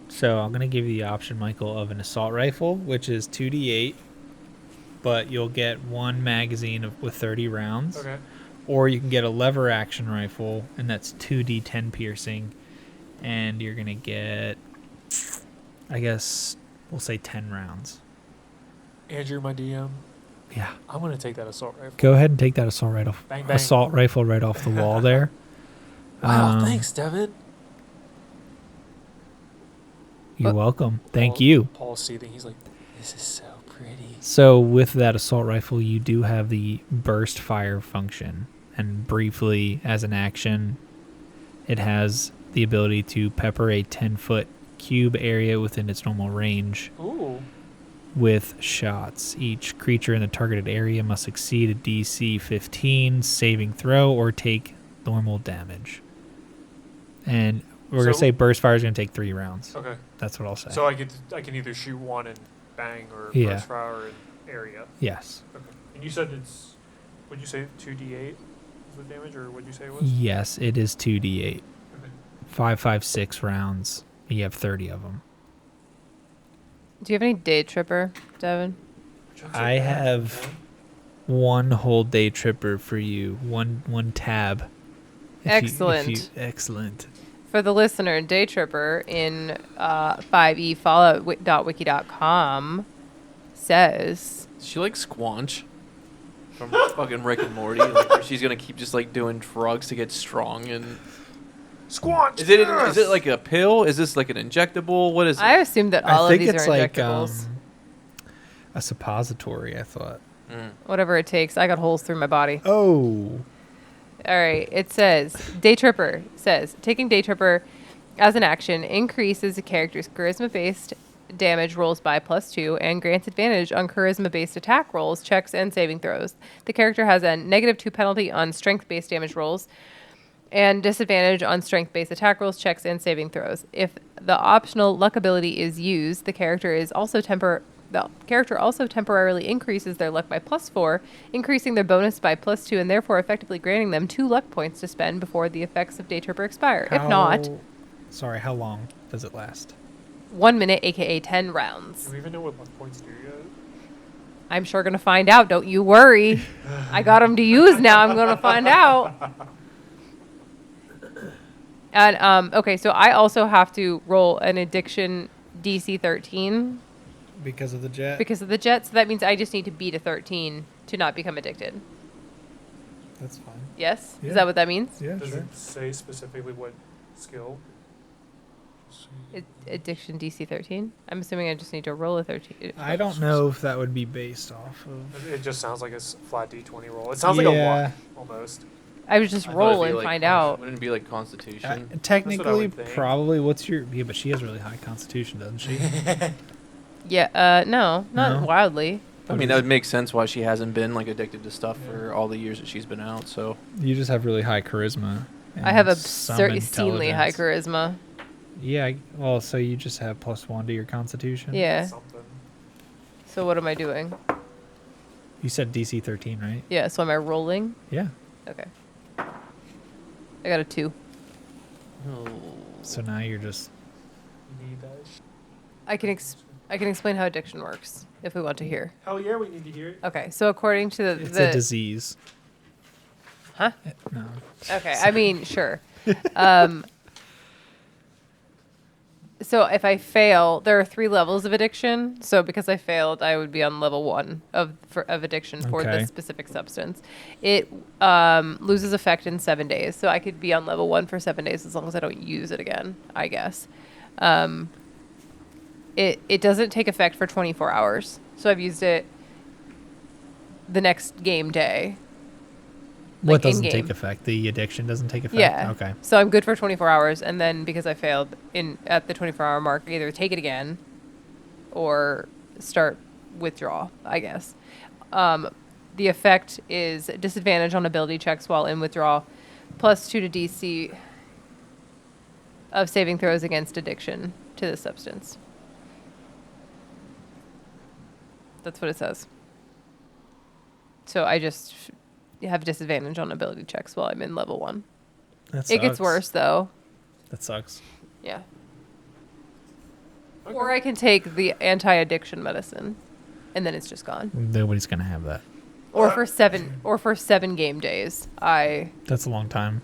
So I'm gonna give you the option, Michael, of an assault rifle, which is 2d8, but you'll get one magazine with 30 rounds. Okay. Or you can get a lever action rifle, and that's 2d10 piercing, and you're gonna get, I guess, we'll say 10 rounds. Andrew, my DM, Yeah. I'm gonna take that assault rifle. Go ahead and take that assault rifle. Bang, bang. Assault rifle right off the wall there. Wow, Um, thanks, Devin. You're welcome. Thank Paul- you. Paul's seething. He's like, this is so pretty. So with that assault rifle, you do have the burst fire function, and briefly, as an action, it has the ability to pepper a 10-foot cube area within its normal range Ooh. with shots. Each creature in the targeted area must succeed a DC 15 saving throw or take normal damage. And we're gonna So- say burst fire is gonna take 3 rounds. Okay. That's what I'll say. So I can either shoot one and bang, or Yeah. burst fire and area. Yes. Okay. And you said it's, would you say 2d8 is the damage, or what'd you say it was? Yes, it is 2d8. Okay. 5, 5, 6 rounds. You have 30 of them. Do you have any day tripper, Devin? I have one whole day tripper for you. One tab. Excellent. Excellent. For the listener, day tripper in 5e fallout.wiki.com says Is she like Squanch from fucking Rick and Morty? Like, where she's gonna keep just like doing drugs to get strong and. Squanch. Is it like a pill? Is this like an injectable? What is it? I assume that all I of think these it's are like injectables. a suppository, I thought. Whatever it takes. I got holes through my body. Oh. All right. It says Day Tripper says taking Day Tripper as an action increases a character's charisma-based damage rolls by +2 and grants advantage on charisma-based attack rolls, checks, and saving throws. The character has a -2 penalty on strength-based damage rolls and disadvantage on strength-based attack rolls, checks, and saving throws. If the optional luck ability is used, the character also temporarily increases their luck by +4, increasing their bonus by +2, and therefore effectively granting them 2 luck points to spend before the effects of Day Tripper expire. If not, Sorry, how long does it last? 1 minute, aka 10 rounds. Do we even know what luck points do yet? I'm sure gonna find out. Don't you worry. I got them to use now. I'm gonna find out. And okay, so I also have to roll an addiction DC 13 Because of the jet? because of the jet. So that means I just need to beat a 13 to not become addicted. That's fine. Yes? Yeah. Is that what that means? Yeah, Does it say specifically what skill? Addiction DC 13? I'm assuming I just need to roll a 13. I don't know if that would be based off of. It just sounds like a flat d20 roll. It sounds like a Yeah. 1 almost. I would just I thought roll it'd be and like find out. Wouldn't it be like Constitution? Technically, would think. probably. What's your? Yeah, but she has really high constitution, doesn't she? Yeah, no, not No? wildly. I mean, that would make sense why she hasn't been like addicted to stuff for all the years that she's been out. So You just have really high charisma. I have and some obscenely high intelligence. charisma. Yeah. Well, so you just have +1 to your constitution. Yeah. Something. So what am I doing? You said DC 13, right? Yeah, so am I rolling? Yeah. Okay. I got a 2. So now you're just. You need that. I can explain how addiction works if we want to hear. Hell yeah, we need to hear it. Okay, so according to It's a disease. Huh? No. Okay, I mean, sure. So if I fail, there are 3 levels of addiction. So because I failed, I would be on level 1 of addiction for Okay. this specific substance. It loses effect in 7 days. So I could be on level 1 for 7 days as long as I don't use it again, I guess. It doesn't take effect for 24 hours. So I've used it the next game day. What like doesn't in-game. take effect? The addiction doesn't take effect? Yeah. Okay. So I'm good for 24 hours, and then because I failed at the 24-hour mark, either take it again or start withdrawal, I guess. the effect is disadvantage on ability checks while in withdrawal, +2 to DC of saving throws against addiction to the substance. That's what it says. So I just have disadvantage on ability checks while I'm in level 1. That It gets sucks. worse though. That sucks. Yeah. Or I can take the anti-addiction medicine, and then it's just gone. Nobody's gonna have that. Or for 7 game days, That's a long time.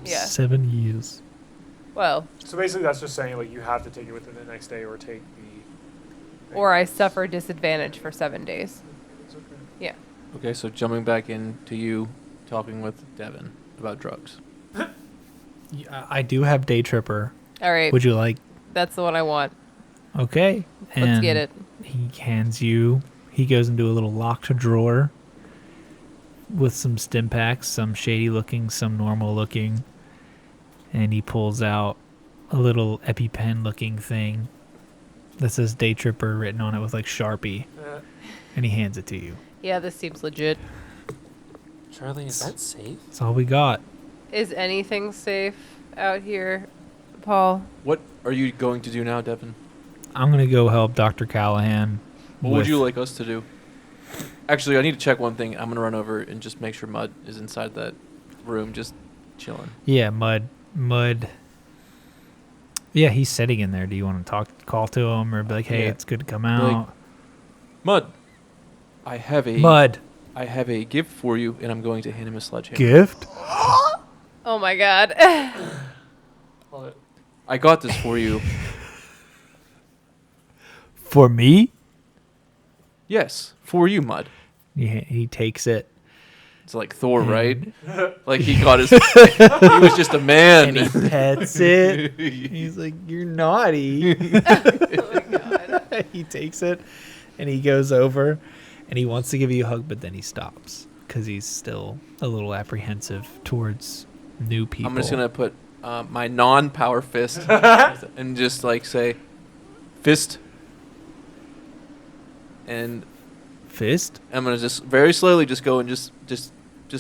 yeah. 7 years. Well, So basically, that's just saying like you have to take it within the next day, or take the. or I suffer disadvantage for 7 days. It's okay. Yeah. Okay, so jumping back into you talking with Devin about drugs. Yeah, I do have Day Tripper. All right. Would you like? That's the one I want. Okay. Let's get it. He hands you. He goes into a little locked drawer with some stim packs, some shady looking, some normal looking, and he pulls out a little EpiPen looking thing that says Day Tripper written on it with like Sharpie, and he hands it to you. Yeah, this seems legit. Charlie, is that safe? That's all we got. Is anything safe out here, Paul? What are you going to do now, Devin? I'm gonna go help Dr. Callahan. What would with- you like us to do? Actually, I need to check one thing. I'm gonna run over and just make sure Mud is inside that room, just chilling. Yeah, Mud. Yeah, he's sitting in there. Do you want to call to him, or be like, "Hey, Yeah. it's good to come Like, out"? Mud, I have a Mud gift for you, and I'm going to hand him a sledgehammer. gift. Oh my god. Love it. I got this for you. For me? Yes, for you, Mud. He takes it. It's like Thor, right? Like he got his. He was just a man. And he pets it. He's like, "You're naughty." He takes it, and he goes over, and he wants to give you a hug, but then he stops because he's still a little apprehensive towards new people. I'm just gonna put my non-power fist and just like say, fist, and fist. I'm gonna just very slowly just go and just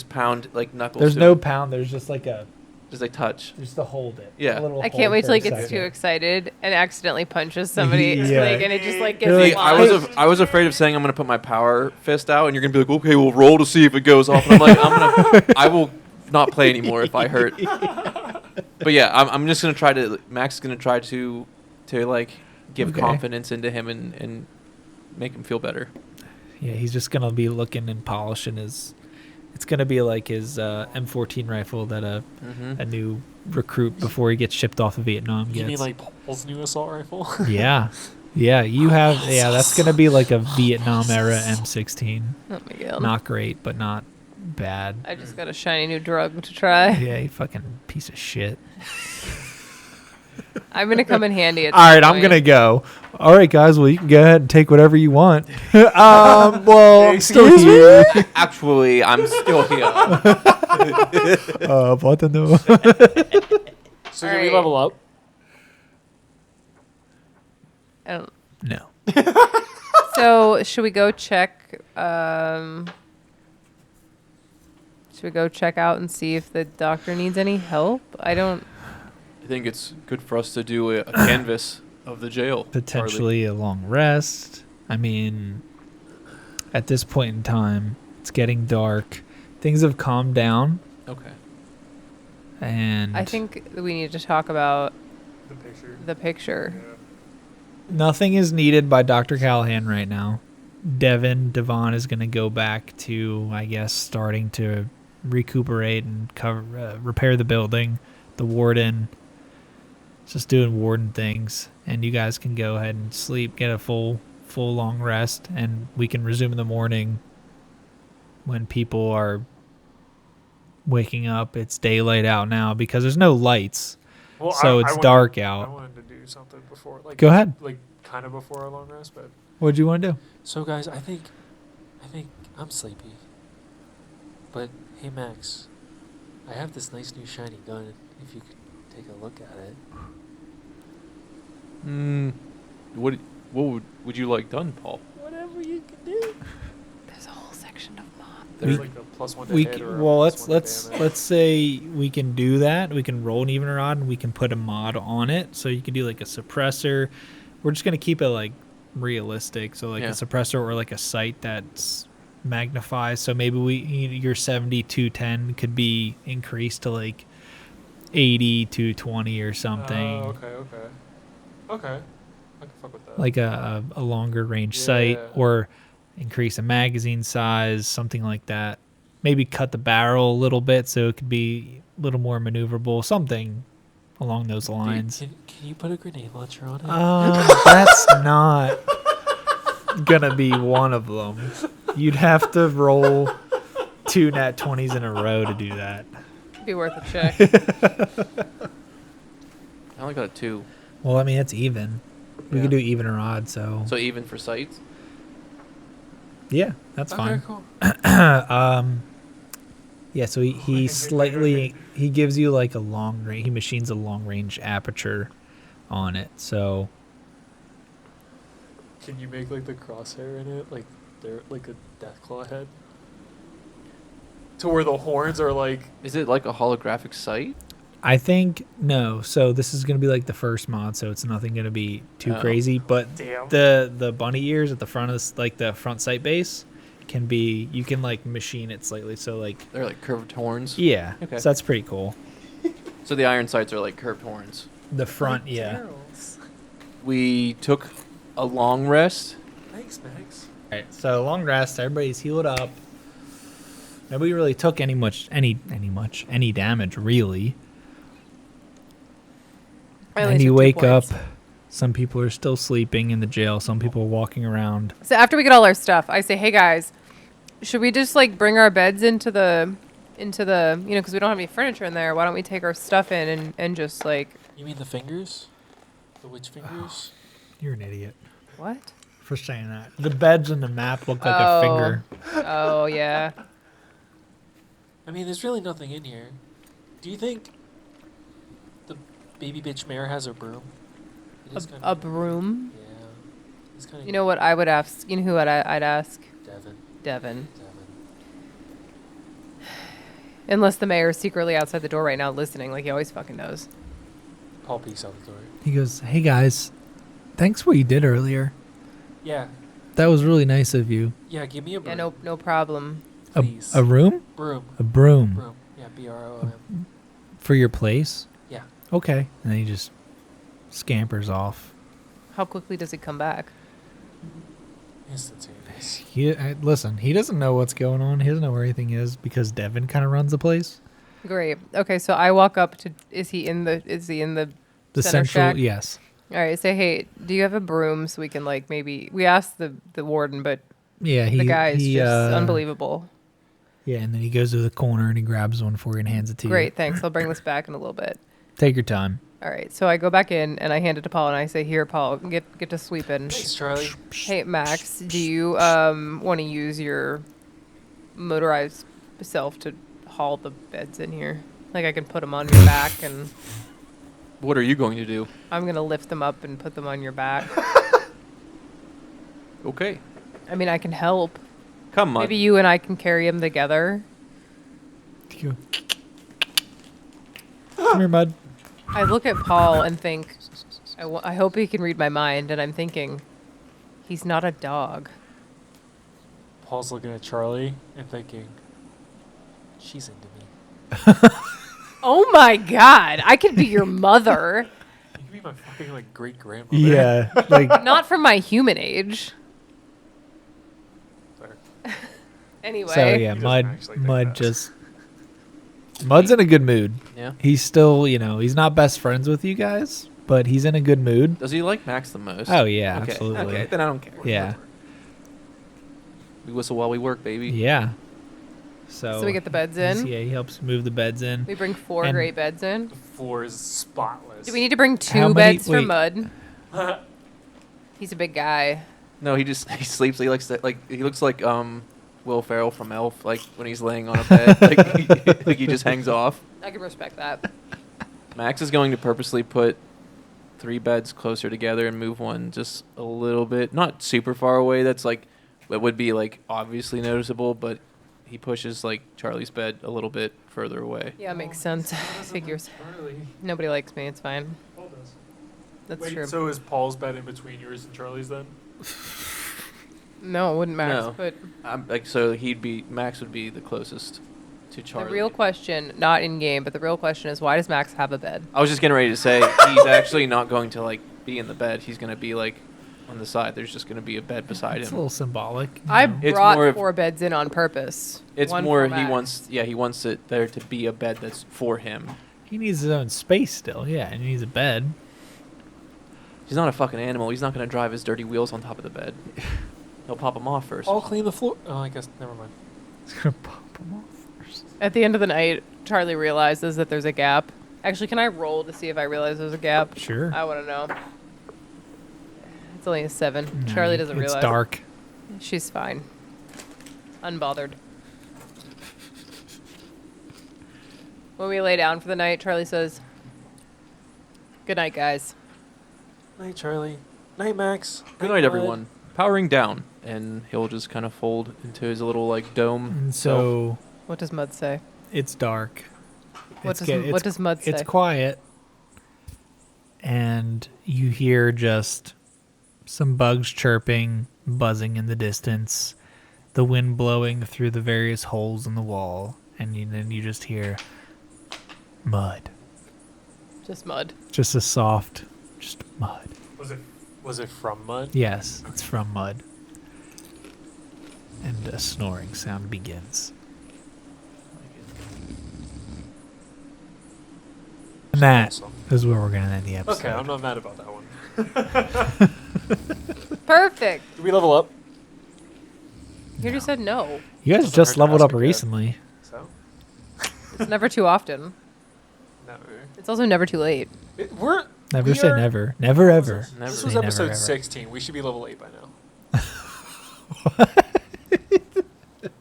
pound like knuckles. There's to no him. pound. There's just like a just like touch. just to hold it. Yeah. A little I can't hold wait for till he a gets second. too excited and accidentally punches somebody, Yeah. like, and it just like You're gets like, lost. I was afraid of saying I'm gonna put my power fist out, and you're gonna be like, okay, we'll roll to see if it goes off. And I'm like, I will not play anymore if I hurt. But yeah, I'm just gonna try to. Max is gonna try to like give Okay. confidence into him and make him feel better. Yeah, he's just gonna be looking and polishing his. It's gonna be like his M14 rifle that a new recruit before he gets shipped off of Vietnam You gets. mean like Paul's new assault rifle? Yeah, you have. Yeah, that's gonna be like a Vietnam era M16. Oh my god. Not great, but not bad. I just got a shiny new drug to try. Yeah, you fucking piece of shit. I'm gonna come in handy at All right, some I'm point. gonna go. All right, guys. Well, you can go ahead and take whatever you want. Well, I'm still here. Actually, I'm still here. What to know? So did we Alright. level up? I don't- No. So should we go check? Should we go check out and see if the doctor needs any help? I don't. I think it's good for us to do a canvas of the jail. Potentially a long rest. I mean, at this point in time, it's getting dark. Things have calmed down, Charlie. Okay. and I think we need to talk about The picture. the picture. nothing is needed by Dr. Callahan right now. Devon is going to go back to, I guess, starting to recuperate and repair the building. The warden is just doing warden things, and you guys can go ahead and sleep, get a full long rest, and we can resume in the morning when people are waking up. It's daylight out now because there's no lights, Well, so I it's wanted- dark I out. wanted to do something before, like Go ahead. like kind of before our long rest, but What do you want to do? So guys, I think I'm sleepy. But hey Max, I have this nice new shiny gun. If you could take a look at it. What would you like done, Paul? Whatever you can do. There's a whole section collection of mods. There's We- like a +1 to We hit or a well, +1 to let's damage. say we can do that. We can roll an even or odd, and we can put a mod on it. So you can do like a suppressor. We're just gonna keep it like realistic. So like Yeah. a suppressor or like a sight that's magnifies. So maybe your 70 to 10 could be increased to like 80 to 20 or something. Oh, okay. I can fuck with that. Like a longer range sight, Yeah. or increase the magazine size, something like that. Maybe cut the barrel a little bit so it could be a little more maneuverable, something along those lines. Can you put a grenade launcher on it? That's not gonna be one of them. You'd have to roll 2 nat 20s in a row to do that. Be worth a check. I only got a 2. Well, I mean, it's even. We Yeah. could do even or odd, so So even for sights? yeah, that's Okay, fine. cool. Yeah, so he slightly he gives you like a long range. He machines a long range aperture on it. So Can you make like the crosshair in it, like they're like a Deathclaw head, to where the horns are like? Is it like a holographic sight? I think no. So this is gonna be like the first mod, so it's nothing gonna be too Oh. crazy. But Damn. the bunny ears at the front of this, like the front sight base, can be you can like machine it slightly. So like They're like curved horns. yeah, Okay. so that's pretty cool. So the iron sights are like curved horns. The front, yeah. We took a long rest. Thanks, Max. All right, so long rest. Everybody's healed up. Nobody really took any damage really. I only And you took 2 wake up. points. Some people are still sleeping in the jail. Some people are walking around. So after we get all our stuff, I say, hey guys, should we just like bring our beds into the because we don't have any furniture in there. Why don't we take our stuff in and just like You mean the fingers? The witch fingers? You're an idiot what? for saying that. The beds and the map look like a Oh. finger. Oh yeah. I mean, there's really nothing in here. Do you think the baby bitch mayor has a broom? It is A broom. Yeah. It's kind of. You know what I would ask? You know who I'd ask? Devin. Devin. Devin. Unless the mayor is secretly outside the door right now listening, like he always fucking knows. Paul peeks out the door. He goes, "Hey guys, thanks for what you did earlier. Yeah. That was really nice of you. Yeah, give me a broom. Yeah, no problem. Please. A room? Broom. A broom Broom. Yeah, BROOM. for your place? Yeah. Okay." And then he just scampers off. How quickly does it come back? Instantaneous. Listen, he doesn't know what's going on. He doesn't know where anything is because Devin kind of runs the place. Great. Okay, so I walk up to is he in the The center central, shack? yes. All right, say, hey, do you have a broom so we can like maybe we asked the warden, but Yeah, the guy is just unbelievable. Yeah, and then he goes to the corner and he grabs one for you and hands it to you. Great, thanks. I'll bring this back in a little bit. Take your time. All right, so I go back in and I hand it to Paul and I say, here, Paul, get to sweeping. Thanks, Charlie. Hey, Max, do you want to use your motorized self to haul the beds in here? Like I can put them on your back and What are you going to do? I'm gonna lift them up and put them on your back. Okay. I mean, I can help. Come on. Maybe you and I can carry them together. Come here, bud. I look at Paul and think, I hope he can read my mind. And I'm thinking, he's not a dog. Paul's looking at Charlie and thinking, She's into me. Oh my God, I could be your mother. "You can be my fucking like great grandmother." Yeah, like Not from my human age. Sorry. Anyway. so. Yeah, He doesn't Mud. actually think Mud that. just. Mud's in a good mood. Yeah. He's still, he's not best friends with you guys, but he's in a good mood. Does he like Max the most? Oh yeah, Okay. absolutely. Okay, then I don't care. Yeah, We whistle while we work, baby. yeah. So we get the beds he's- in? Yeah, he helps move the beds in. We bring 4 And- great beds in. The floor is spotless. Do we need to bring 2 How many- beds for wait. Mud? He's a big guy. No, he sleeps. He likes to he looks like Will Ferrell from Elf, like when he's laying on a bed, like he just hangs off. I can respect that. Max is going to purposely put 3 beds closer together and move one just a little bit, not super far away. That's like it would be like obviously noticeable, but he pushes like Charlie's bed a little bit further away. Yeah, makes sense. Figures. Nobody likes me. It's fine. That's Wait, true. so is Paul's bed in between yours and Charlie's then? No, it wouldn't Max. No. But Like so, Max would be the closest to Charlie. the real question, not in game, but the real question is, why does Max have a bed? I was just getting ready to say he's actually not going to like be in the bed. He's going to be like on the side. There's just going to be a bed beside It's a him. little symbolic. you I know. It's brought more of- 4 beds in on purpose. It's One more for he Max. wants it there to be a bed that's for him. He needs his own space still. Yeah, and he needs a bed. He's not a fucking animal. He's not going to drive his dirty wheels on top of the bed. He'll pop them off first. I'll clean the floor. Oh, I guess never mind. He's gonna pop him off first. At the end of the night, Charlie realizes that there's a gap. Actually, can I roll to see if I realize there's a gap? Sure. I want to know. It's only a 7. No, Charlie doesn't realize. It's dark. She's fine. Unbothered. When we lay down for the night, Charlie says, "Good night, guys." Night, Charlie. Night, Max. Good night, everyone. Powering down, and he'll just kind of fold into his little like dome. And so What does Mud say? it's dark. What It's does Mud say? It's quiet. And you hear just some bugs chirping, buzzing in the distance, the wind blowing through the various holes in the wall, and then you just hear mud. Just Mud. Just a soft, just mud. Was it from Mud? Yes, it's from mud. And a snoring sound begins. And that Awesome. is where we're going to end the episode. Okay, I'm not mad about that one. Perfect. Did we level up? You already said no. You guys Doesn't just hurt to leveled ask up again. recently. So? It's never too often. Never. It's also never too late. We're Never we say are- never. Never ever. Never. This Say was never, episode ever. 16. We should be level 8 by now.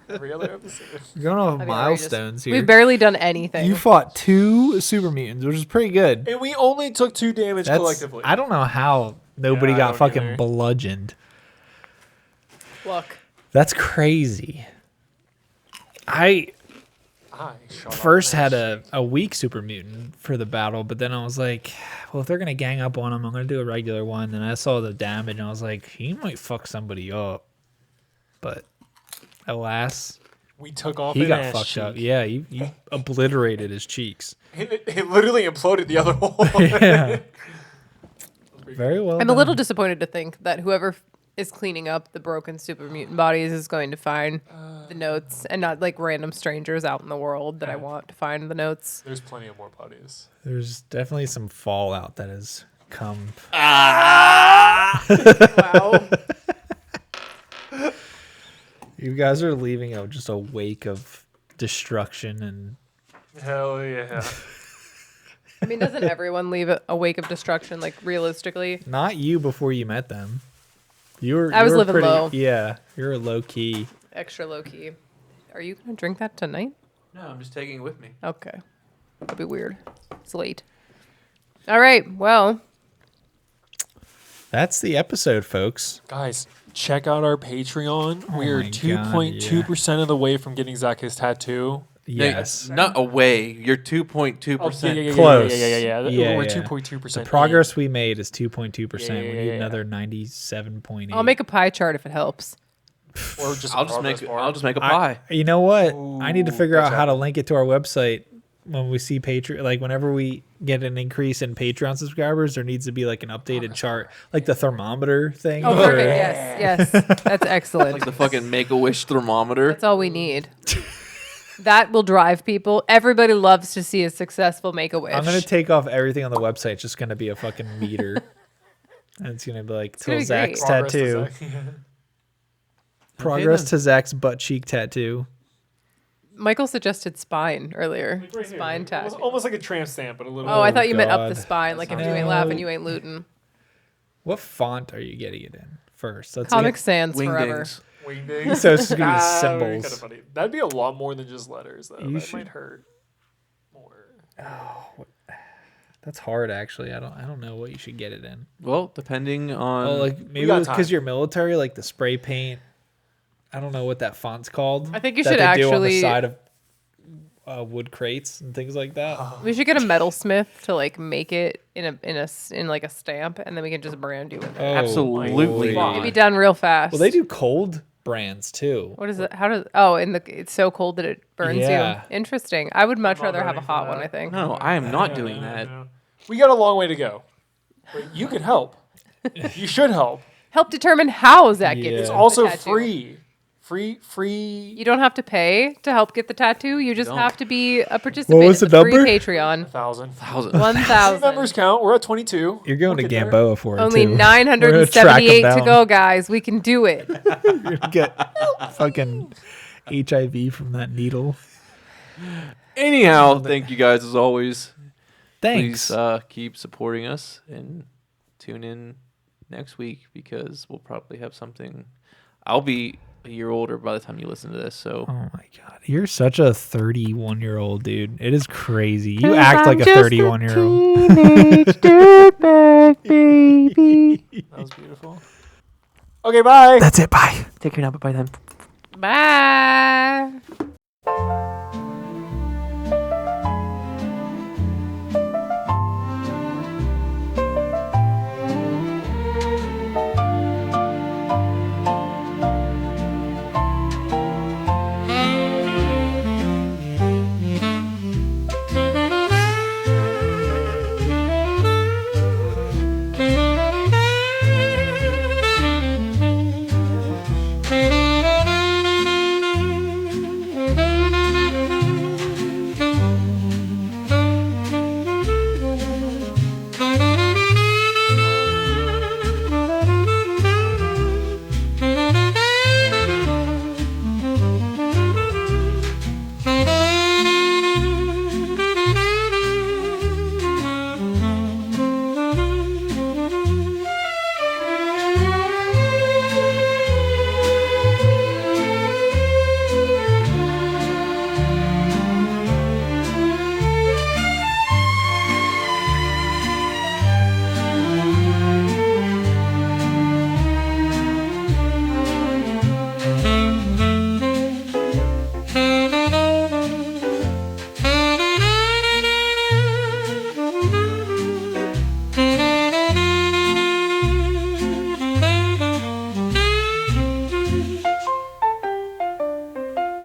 Every other episode. We're going off I mean, milestones here. We've barely done anything. You fought 2 super mutants, which is pretty good. And we only took 2 damage That's, collectively. I don't know how nobody Yeah, I got don't fucking either. bludgeoned. Look. That's crazy. I shot first off had that a weak super mutant for the battle, but then I was like, well, if they're gonna gang up on him, I'm gonna do a regular one. And I saw the damage, and I was like, he might fuck somebody up. But alas, We took off he an got ass fucked cheek. up. Yeah, you obliterated his cheeks. It literally imploded the other one. Yeah. Very well. I'm a little done. disappointed to think that whoever is cleaning up the broken super mutant bodies is going to find the notes and not like random strangers out in the world that I want to find the notes. There's plenty of more bodies. There's definitely some fallout that has come. Wow. You guys are leaving just a wake of destruction and Hell yeah. I mean, doesn't everyone leave a wake of destruction, like realistically? not you before you met them. You were. I you was were living pretty, low. Yeah, you're low key. Extra low key. Are you going to drink that tonight? No, I'm just taking it with me. Okay. That'd be weird. It's late. All right. Well, That's the episode, folks. Guys, check out our Patreon. Oh We're my God, 2.2% of the way from getting Zach his tattoo. Yes. Not away. You're 2.2%. yeah. Close. Yeah. Yeah, We're yeah. 2.2%. The progress we made is 2.2%. Yeah, We yeah, need yeah. another 97.8. I'll make a pie chart if it helps. Or just I'll just make a I- pie. You know what? I need to Ooh, figure out that's how to happening. link it to our website when we see Patreon. Like whenever we get an increase in Patreon subscribers, there needs to be like an updated chart, like the thermometer thing. Oh, where- perfect. Yes. Yes. That's excellent. Like the fucking Make-A-Wish thermometer. That's all we need. That will drive people. Everybody loves to see a successful Make-A-Wish. I'm gonna take off everything on the website. It's just gonna be a fucking meter, and it's gonna be like gonna till be Zach's great. Progress to tattoo. Zach. Progress then. to Zach's butt cheek tattoo. Michael suggested spine earlier. Like right here. Spine tattoo. Almost like a tramp stamp, but a little. Oh, I thought you meant up the God. spine. Like if That's you ain't not- laughing, you ain't looting. What font are you getting it in first? Let's Comic get- Sans forever. Wingdings. Wingdings. So it's gonna be Ah, that'd symbols. kinda funny. That'd be a lot more than just letters, though. You That should- might hurt more. That's hard, actually. I don't know what you should get it in. Well, depending on... Oh, like maybe got because time. you're military, like the spray paint. I don't know what that font's called. I think you that should they do on actually- the side of wood crates and things like that. We should get a metalsmith to like make it in like a stamp, and then we can just brand you with it. Oh, Absolutely boy. not. It'd be done real fast. Well, they do cold brands too. What is it? How does? Oh, it's so cold that it burns Yeah. you. Interesting. I would much I'm not rather have a voting for hot one. that. I think. No, I am not doing that. We got a long way to go. But you can help. You should help. Help determine how Zach gets. Yeah. It's the also tattoo. free. Free. You don't have to pay to help get the tattoo. You just have to be a participant. What was It's the a free number? Patreon. 1,000. 1,000. Members count. We're at 22. You're going We'll to get there. Gamboa for it Only too. 978 We're to gonna track 'em go, guys. We can do it. You're gonna get fucking HIV from that needle. Anyhow, thank you guys as always. Thanks. Please keep supporting us and tune in next week because we'll probably have something. I'll be a year older by the time you listen to this, so Oh my god, you're such a 31-year-old dude. It is crazy. You act like a 31-year-old. Teenage dirtbag baby. That was beautiful. Okay, bye. That's it. Bye. Take care now. Bye then. Bye.